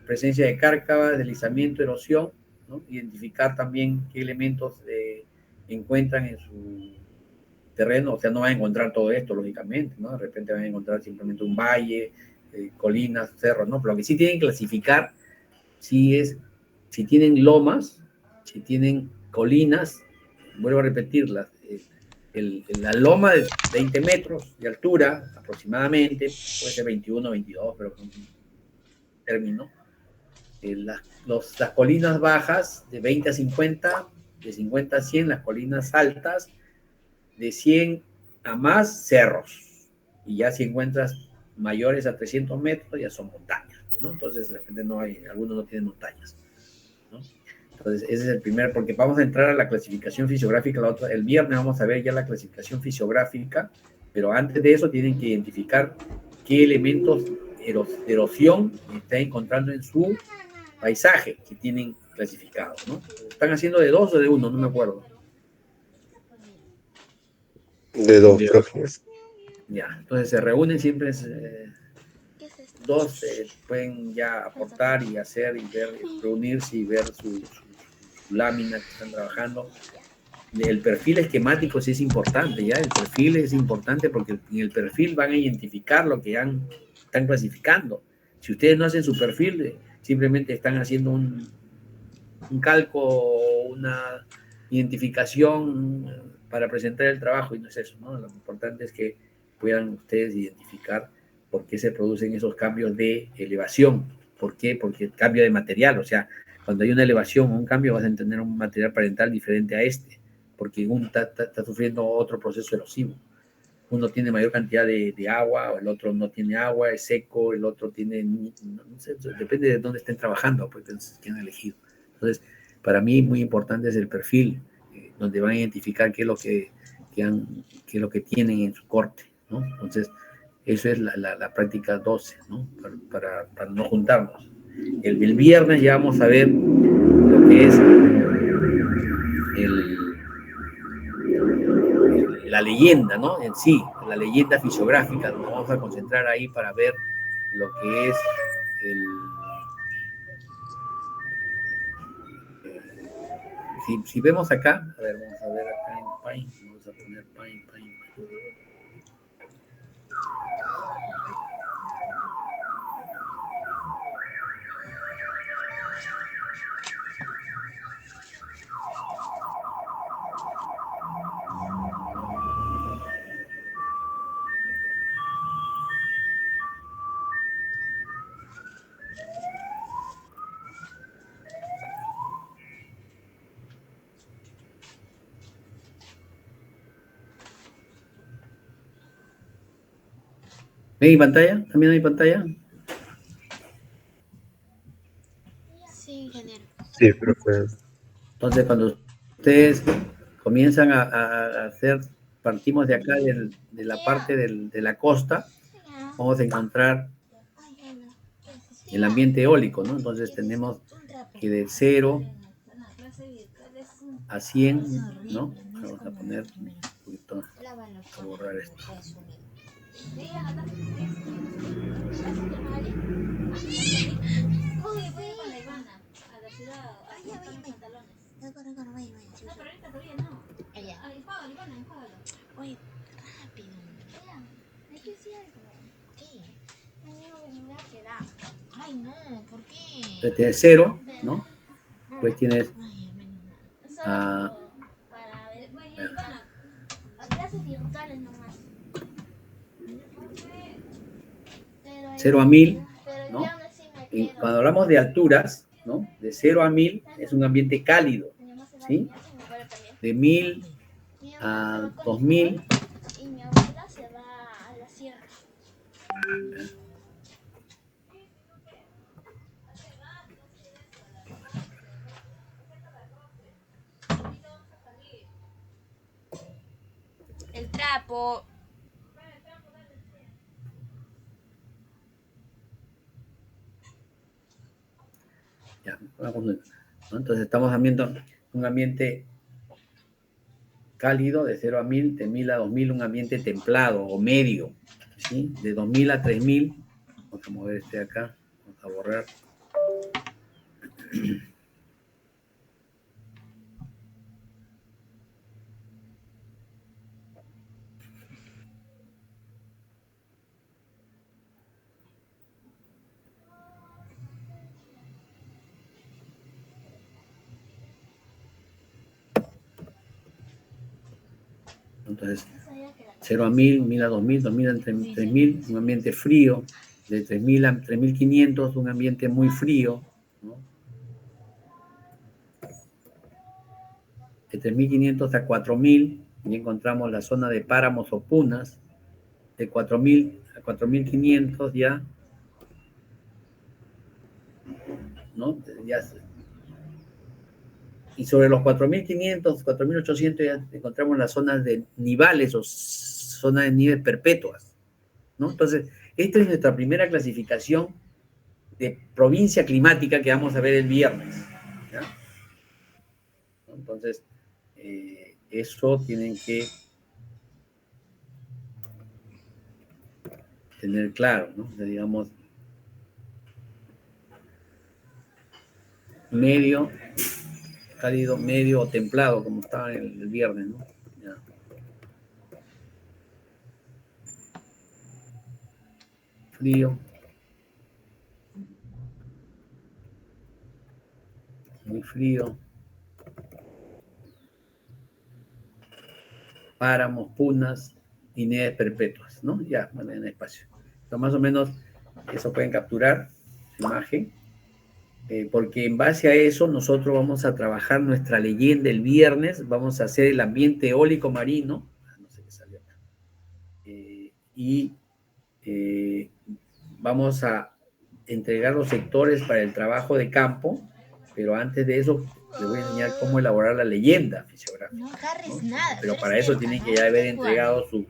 presencia de cárcava, deslizamiento, erosión, ¿no? Identificar también qué elementos encuentran terreno, o sea, no van a encontrar todo esto, lógicamente, ¿no? De repente van a encontrar simplemente un valle, colinas, cerros, ¿no? Pero lo que sí tienen que clasificar, sí es, si tienen lomas, si tienen colinas, vuelvo a repetirlas, la loma de 20 metros de altura aproximadamente, puede ser 21, 22, pero con un término. Las colinas bajas de 20 a 50, de 50 a 100, las colinas altas de 100 a más cerros. Y ya si encuentras mayores a 300 metros, ya son montañas, ¿no? Entonces, de repente no hay, algunos no tienen montañas, ¿no? Entonces, ese es el primer, porque vamos a entrar a la clasificación fisiográfica, el viernes vamos a ver ya la clasificación fisiográfica, pero antes de eso tienen que identificar qué elementos de erosión está encontrando en su paisaje que tienen clasificados, ¿no? ¿Están haciendo de 2 o de 1? No me acuerdo. De 2, profe. Ya, entonces se reúnen siempre, dos pueden ya aportar y hacer y ver, reunirse y ver su lámina que están trabajando. El perfil esquemático sí es importante, ¿ya? El perfil es importante porque en el perfil van a identificar lo que están clasificando. Si ustedes no hacen su perfil, simplemente están haciendo un calco, una identificación para presentar el trabajo y no es eso, ¿no? Lo importante es que puedan ustedes identificar por qué se producen esos cambios de elevación. ¿Por qué? Porque el cambio de material, o sea, cuando hay una elevación o un cambio vas a tener un material parental diferente a este, porque uno está sufriendo otro proceso erosivo. Uno tiene mayor cantidad de agua, o el otro no tiene agua, es seco, el otro tiene, no sé, depende de dónde estén trabajando, pues que han elegido. Entonces, para mí muy importante es el perfil, donde van a identificar qué es lo qué es lo que tienen en su corte, ¿no? Entonces, eso es la práctica 12, ¿no? Para no juntarnos. El viernes ya vamos a ver lo que es la leyenda, ¿no? En sí, la leyenda fisiográfica, nos vamos a concentrar ahí para ver lo que es si vemos acá, a ver, vamos a ver acá en Paint, vamos a poner Paint. ¿Ven pantalla? ¿También hay pantalla? Sí, ingeniero. Sí, profe. Entonces, cuando ustedes comienzan a hacer, partimos de acá de la parte de la costa, vamos a encontrar el ambiente eólico, ¿no? Entonces tenemos que de 0 a 100, ¿no? Vamos a poner un poquito, a borrar esto. Oye, rápido. Hay que decir algo. ¿Qué? Ay, no, ¿por qué? Entonces tienes 0, ¿no? Pues tienes a 0 a 1000, ¿no? Y cuando hablamos de alturas, ¿no? De 0 a 1000 es un ambiente cálido, ¿sí? De 1000 a 2000. Y mi abuela se va a la sierra. El trapo. Ya, ¿no? Entonces estamos viendo un ambiente cálido de 0 a 1000, de 1000 a 2000 un ambiente templado o medio, ¿sí? De 2000 a 3000, vamos a mover este de acá, vamos a borrar. Entonces, 0 a 1000, 1000 a 2000, 2000 a 3000, un ambiente frío, de 3000 a 3500, un ambiente muy frío, ¿no? De 3500 a 4000, y encontramos la zona de páramos o punas, de 4000 a 4500 ya, ¿no? Ya, y sobre los 4500, 4800 ya encontramos las zonas de nivales o zonas de nieves perpetuas, ¿no? Entonces, esta es nuestra primera clasificación de provincia climática que vamos a ver el viernes, ¿ya? Entonces, eso tienen que tener claro, ¿no? Digamos, medio, cálido, medio o templado, como estaba el viernes, ¿no? Ya. Frío. Muy frío. Páramos, punas y nieves perpetuas, ¿no? Ya, bueno, en espacio. Entonces, más o menos, eso pueden capturar, imagen. Porque en base a eso nosotros vamos a trabajar nuestra leyenda el viernes, vamos a hacer el ambiente eólico marino, no sé qué salió acá, y vamos a entregar los sectores para el trabajo de campo, pero antes de eso les voy a enseñar cómo elaborar la leyenda fisiográfica. No agarres nada. Pero para eso tienen que ya haber entregado su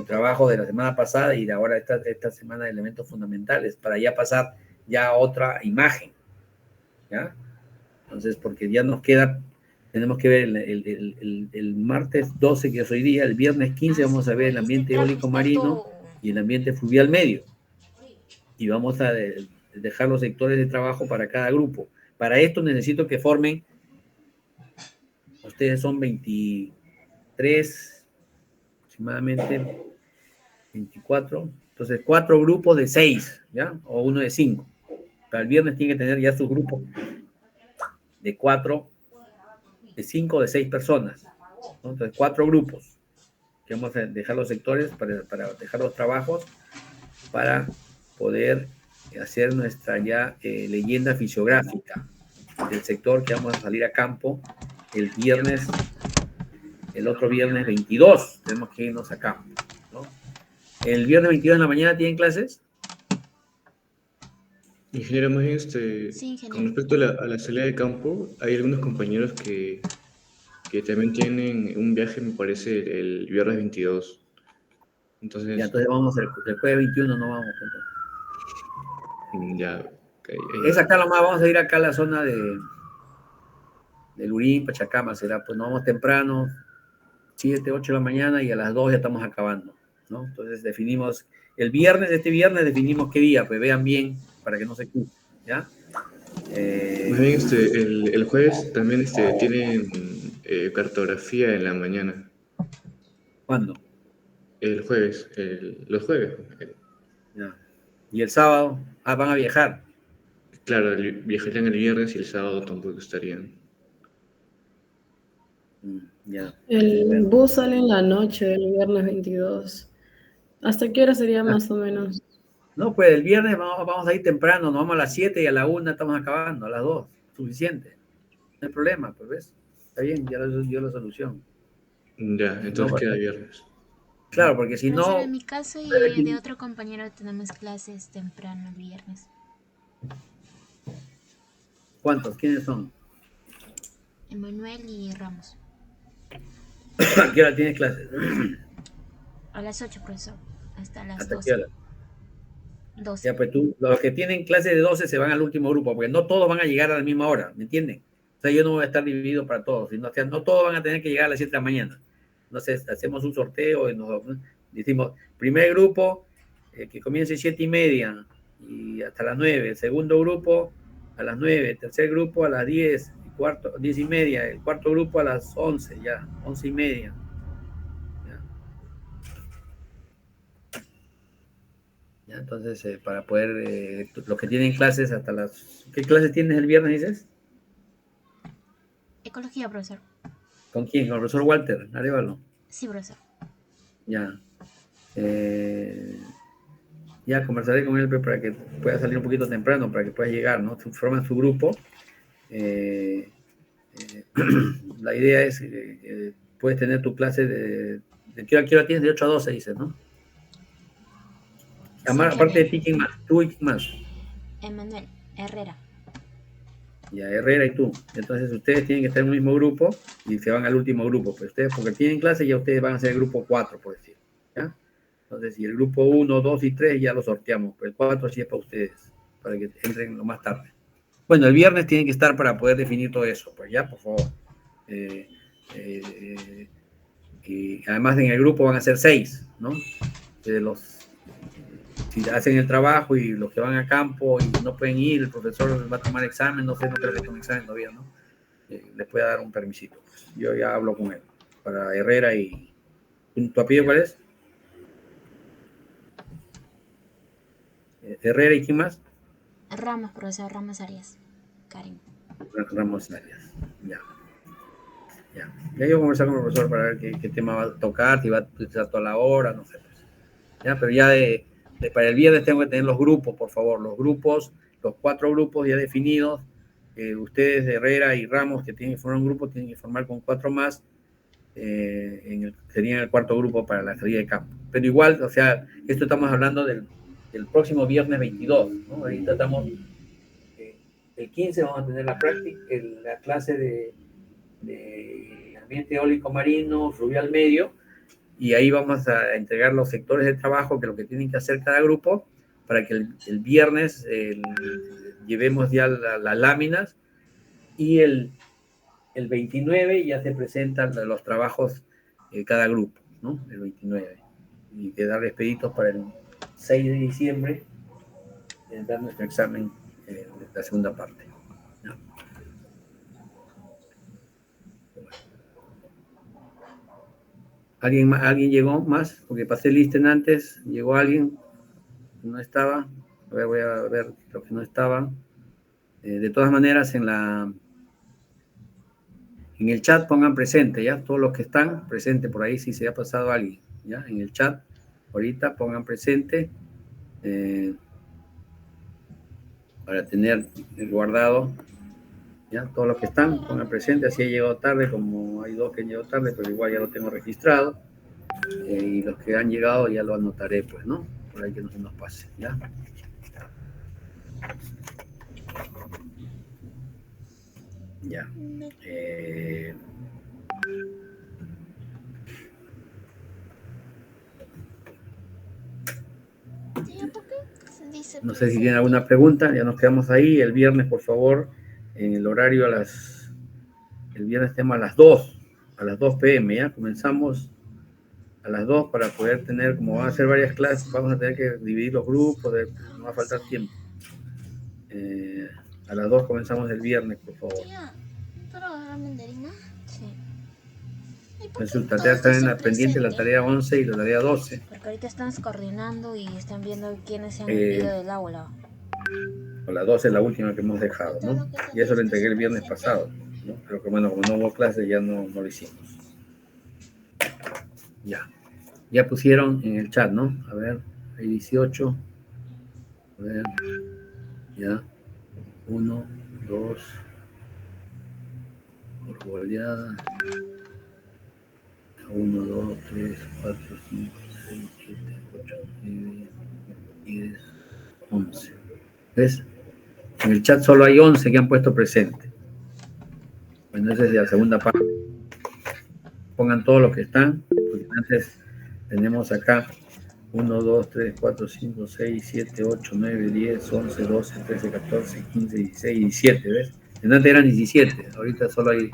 trabajo de la semana pasada y de ahora esta semana de elementos fundamentales, para ya pasar ya a otra imagen. ¿Ya? Entonces, porque ya nos queda, tenemos que ver el martes 12, que es hoy día, el viernes 15 vamos a ver el ambiente eólico marino y el ambiente fluvial medio. Y vamos a dejar los sectores de trabajo para cada grupo. Para esto necesito que formen, ustedes son 23, aproximadamente 24, entonces 4 grupos de 6, ¿ya? O uno de 5. Para el viernes tienen que tener ya sus grupos de 4, de 5, de 6 personas, ¿no? Entonces 4 grupos que vamos a dejar los sectores para dejar los trabajos para poder hacer nuestra ya leyenda fisiográfica del sector que vamos a salir a campo el viernes, el otro viernes 22 tenemos que irnos a campo, ¿no? El viernes 22 en la mañana tienen clases. Ingeniero, más bien, Sí, ingeniero. con respecto a la salida de campo, hay algunos compañeros que también tienen un viaje, me parece, el viernes 22. Entonces, Ya, entonces vamos el jueves 21, no vamos. ya. Okay, Es acá nomás, vamos a ir acá a la zona de Lurín, Pachacama, será, pues nos vamos temprano, 7, 8 de la mañana y a las 2 ya estamos acabando, ¿no? Entonces definimos, este viernes definimos qué día, pues vean bien para que no se cruce, ¿ya? Más bien, el jueves también tienen cartografía en la mañana. ¿Cuándo? El jueves, los jueves. Ya. ¿Y el sábado? Ah, van a viajar. Claro, viajarían el viernes y el sábado tampoco estarían. Ya. El Bueno. bus sale en la noche, el viernes 22. ¿Hasta qué hora sería más o menos? No, pues el viernes vamos a ir temprano, nos vamos a las 7 y a la 1 estamos acabando, a las 2, suficiente. No hay problema, pues ves. Está bien, ya dio la solución. Ya, entonces No, queda viernes. claro, porque si Profesor, no... en mi caso y de otro compañero tenemos clases temprano el viernes. ¿Cuántos? ¿Quiénes son? Emanuel y Ramos. ¿A qué hora tienes clases? A las 8, profesor. Hasta las ¿Hasta 12. qué hora? 12. Ya, pues tú, los que tienen clases de 12 se van al último grupo, porque no todos van a llegar a la misma hora, ¿me entienden? O sea, yo no voy a estar dividido para todos, sino, o sea, no todos van a tener que llegar a las 7 de la mañana. Entonces, hacemos un sorteo y nos decimos, primer grupo, que comience 7:30 y hasta las 9, el segundo grupo a las 9, el tercer grupo a las 10, el cuarto, 10:30, el cuarto grupo a las 11, ya, 11:30. ¿Ya? Entonces, para poder, los que tienen clases hasta las... ¿Qué clases tienes el viernes, dices? Ecología, profesor. ¿Con quién? ¿Con el profesor Walter Arevalo? Sí, profesor. Ya. Ya conversaré con él pues, para que pueda salir un poquito temprano, para que pueda llegar, ¿no? Forman su grupo. La idea es, puedes tener tu clase de ¿qué hora tienes? De 8 a 12, dices, ¿no? Aparte de ti, ¿quién más? ¿Tú y quién más? Emanuel Herrera. Ya, Herrera y tú. Entonces ustedes tienen que estar en un mismo grupo y se van al último grupo. Pues ustedes, porque tienen clase, ya ustedes van a ser el grupo 4, por decir. ¿Ya? Entonces, si el grupo 1, 2 y 3 ya lo sorteamos. Pues el 4 sí es para ustedes, para que entren lo más tarde. Bueno, el viernes tienen que estar para poder definir todo eso. Pues ya, por favor. Y además en el grupo van a ser 6, ¿no? Si hacen el trabajo y los que van a campo y no pueden ir, el profesor va a tomar examen, no sé, no creo que tome examen todavía, ¿no? Les puede dar un permisito. Pues. Yo ya hablo con él. Para Herrera y... ¿Tu apellido cuál es? Herrera y ¿quién más? Ramos, profesor Ramos Arias. Karim. Ramos Arias. Ya. Ya yo voy a conversar con el profesor para ver qué tema va a tocar, si va a utilizar toda la hora, no sé. Pues. Ya, pero ya para el viernes tengo que tener los grupos, por favor, los 4 grupos ya definidos. Ustedes, Herrera y Ramos, que tienen que formar un grupo, tienen que formar con 4 más. Sería el 4.º grupo para la salida de campo. Pero igual, o sea, esto estamos hablando del próximo viernes 22, ¿no? Ahorita estamos, el 15 vamos a tener la clase de ambiente eólico marino, fluvial medio, y ahí vamos a entregar los sectores de trabajo, que es lo que tienen que hacer cada grupo, para que el viernes llevemos ya las láminas, y el 29 ya se presentan los trabajos de cada grupo, ¿no? El 29. Y quedar expeditos para el 6 de diciembre, dar nuestro examen de la segunda parte. ¿No? ¿Alguien llegó más? Porque pasé lista antes. ¿Llegó alguien? No estaba. Voy a ver los que no estaban. De todas maneras, en el chat pongan presente, ¿ya? Todos los que están presentes por ahí, si se ha pasado alguien, ¿ya? En el chat, ahorita pongan presente para tener guardado, ¿ya? Todos los que están pongan presente, así he llegado tarde, como hay 2 que han llegado tarde, pero igual ya lo tengo registrado. Y los que han llegado ya lo anotaré, pues, ¿no? Por ahí que no se nos pase, ¿ya? Ya. No sé si tienen alguna pregunta, ya nos quedamos ahí. El viernes, por favor, en el horario el viernes tenemos a las 2 p.m., ¿ya? Comenzamos a las 2 para poder tener, como van a ser varias clases, vamos a tener que dividir los grupos, no va a faltar tiempo. A las 2 comenzamos el viernes, por favor. ¿Para agarrar mandarina? Sí. Entonces, tarea está en la pendiente, la tarea 11 y la tarea 12. Porque ahorita están coordinando y están viendo quiénes se han ido del aula. A las 12 es la última que hemos dejado, ¿no? Y eso lo entregué el viernes pasado, ¿no? Pero que bueno, como no hubo clase ya no lo hicimos. Ya pusieron en el chat, ¿no? A ver, hay 18. A ver, ya. 1, 2. Por goleada. 1, 2, 3, 4, 5, 6, 7, 8, 9, 10, 11. ¿Ves? En el chat solo hay 11 que han puesto presente. Bueno, esa es la segunda parte. Pongan todos los que están, porque antes tenemos acá 1, 2, 3, 4, 5, 6, 7, 8, 9, 10, 11, 12, 13, 14, 15, 16, 17, ¿ves? Antes eran 17, ahorita solo hay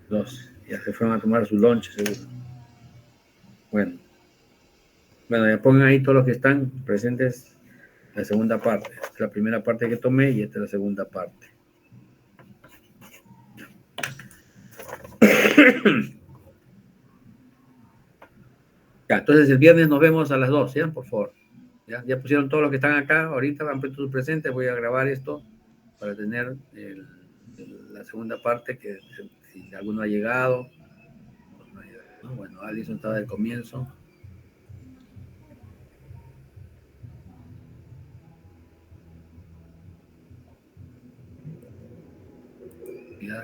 2. Ya se fueron a tomar su lunch, seguro. Bueno, ya pongan ahí todos los que están presentes la segunda parte. Esta es la primera parte que tomé y esta es la segunda parte. Ya, entonces el viernes nos vemos a las 2, ¿ya? Por favor. Ya pusieron todos los que están acá, ahorita han puesto sus presentes, voy a grabar esto para tener la segunda parte, que si alguno ha llegado. ¿No? Bueno, Alison estaba del comienzo. Ya.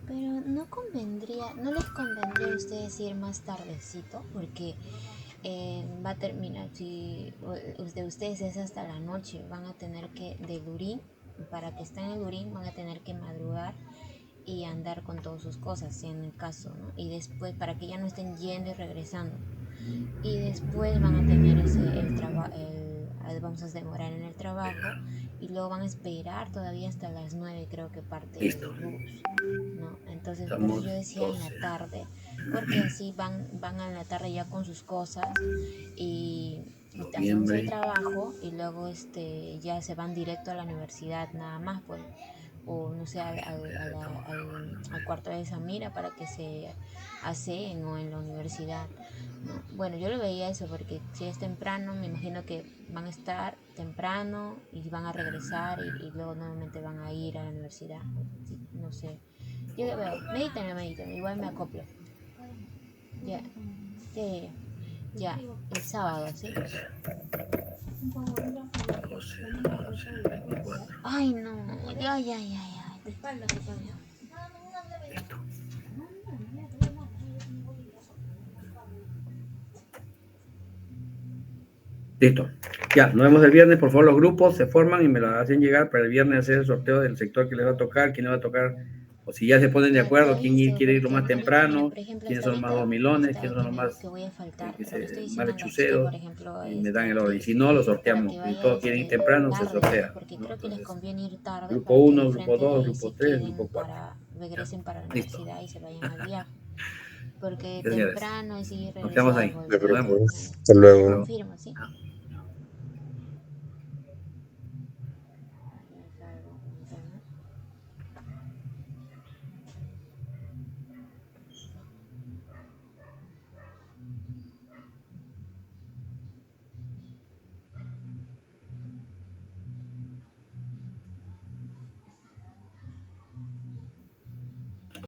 Pero no convendría, no les convendría a ustedes ir más tardecito, porque va a terminar, si de ustedes es hasta la noche, van a tener que, del Lurín, para que estén en el Lurín, van a tener que madrugar y andar con todas sus cosas, en el caso, ¿no? Y después, para que ya no estén yendo y regresando. Y después van a tener vamos a demorar en el trabajo y luego van a esperar todavía hasta las 9, creo que parte Listo. el bus, ¿no? Entonces, por Estamos eso yo decía en la 12. tarde, porque así van en la tarde ya con sus cosas y hacemos el Noviembre. trabajo y luego ya se van directo a la universidad nada más, pues, o no sé, al cuarto de Samira para que se aseen o en la universidad, ¿no? Bueno, yo lo veía eso porque si es temprano, me imagino que van a estar temprano y van a regresar y luego nuevamente van a ir a la universidad. No sé. Yo lo veo. Mediten, igual me acoplo. Ya, ya, ya. El sábado, ¿sí? 12, 11, 24. Ay, no. Ya. Listo. Listo. Ya, nos vemos el viernes. Por favor, los grupos se forman y me lo hacen llegar para el viernes hacer el sorteo del sector que les va a tocar, quién le va a tocar, o si ya se ponen de Ya, te acuerdo, quién aviso, quiere ir lo porque más ahorita, mira, temprano, por ejemplo, quiénes hasta son los más ahorita dormilones, está quiénes son los viendo más, que voy a faltar, pero le estoy más diciendo a la chica, lechuceros, por ejemplo, y me dan el orden. Y aquí, si no, lo para sorteamos. que Si vaya todos quieren ir temprano, se tarde, sortea, porque ¿no? creo que les Entonces, conviene ir tarde grupo para que 1, de grupo frente de 2, ahí grupo se 3, queden grupo 4. Ya, regresen para la listo. universidad y se vayan al viaje, porque Gracias. temprano es ir Nos quedamos regresar, ahí. De volver, Nos vemos. pronto. ¿no? Hasta luego. Luego. Confirmo, ¿sí? Ah.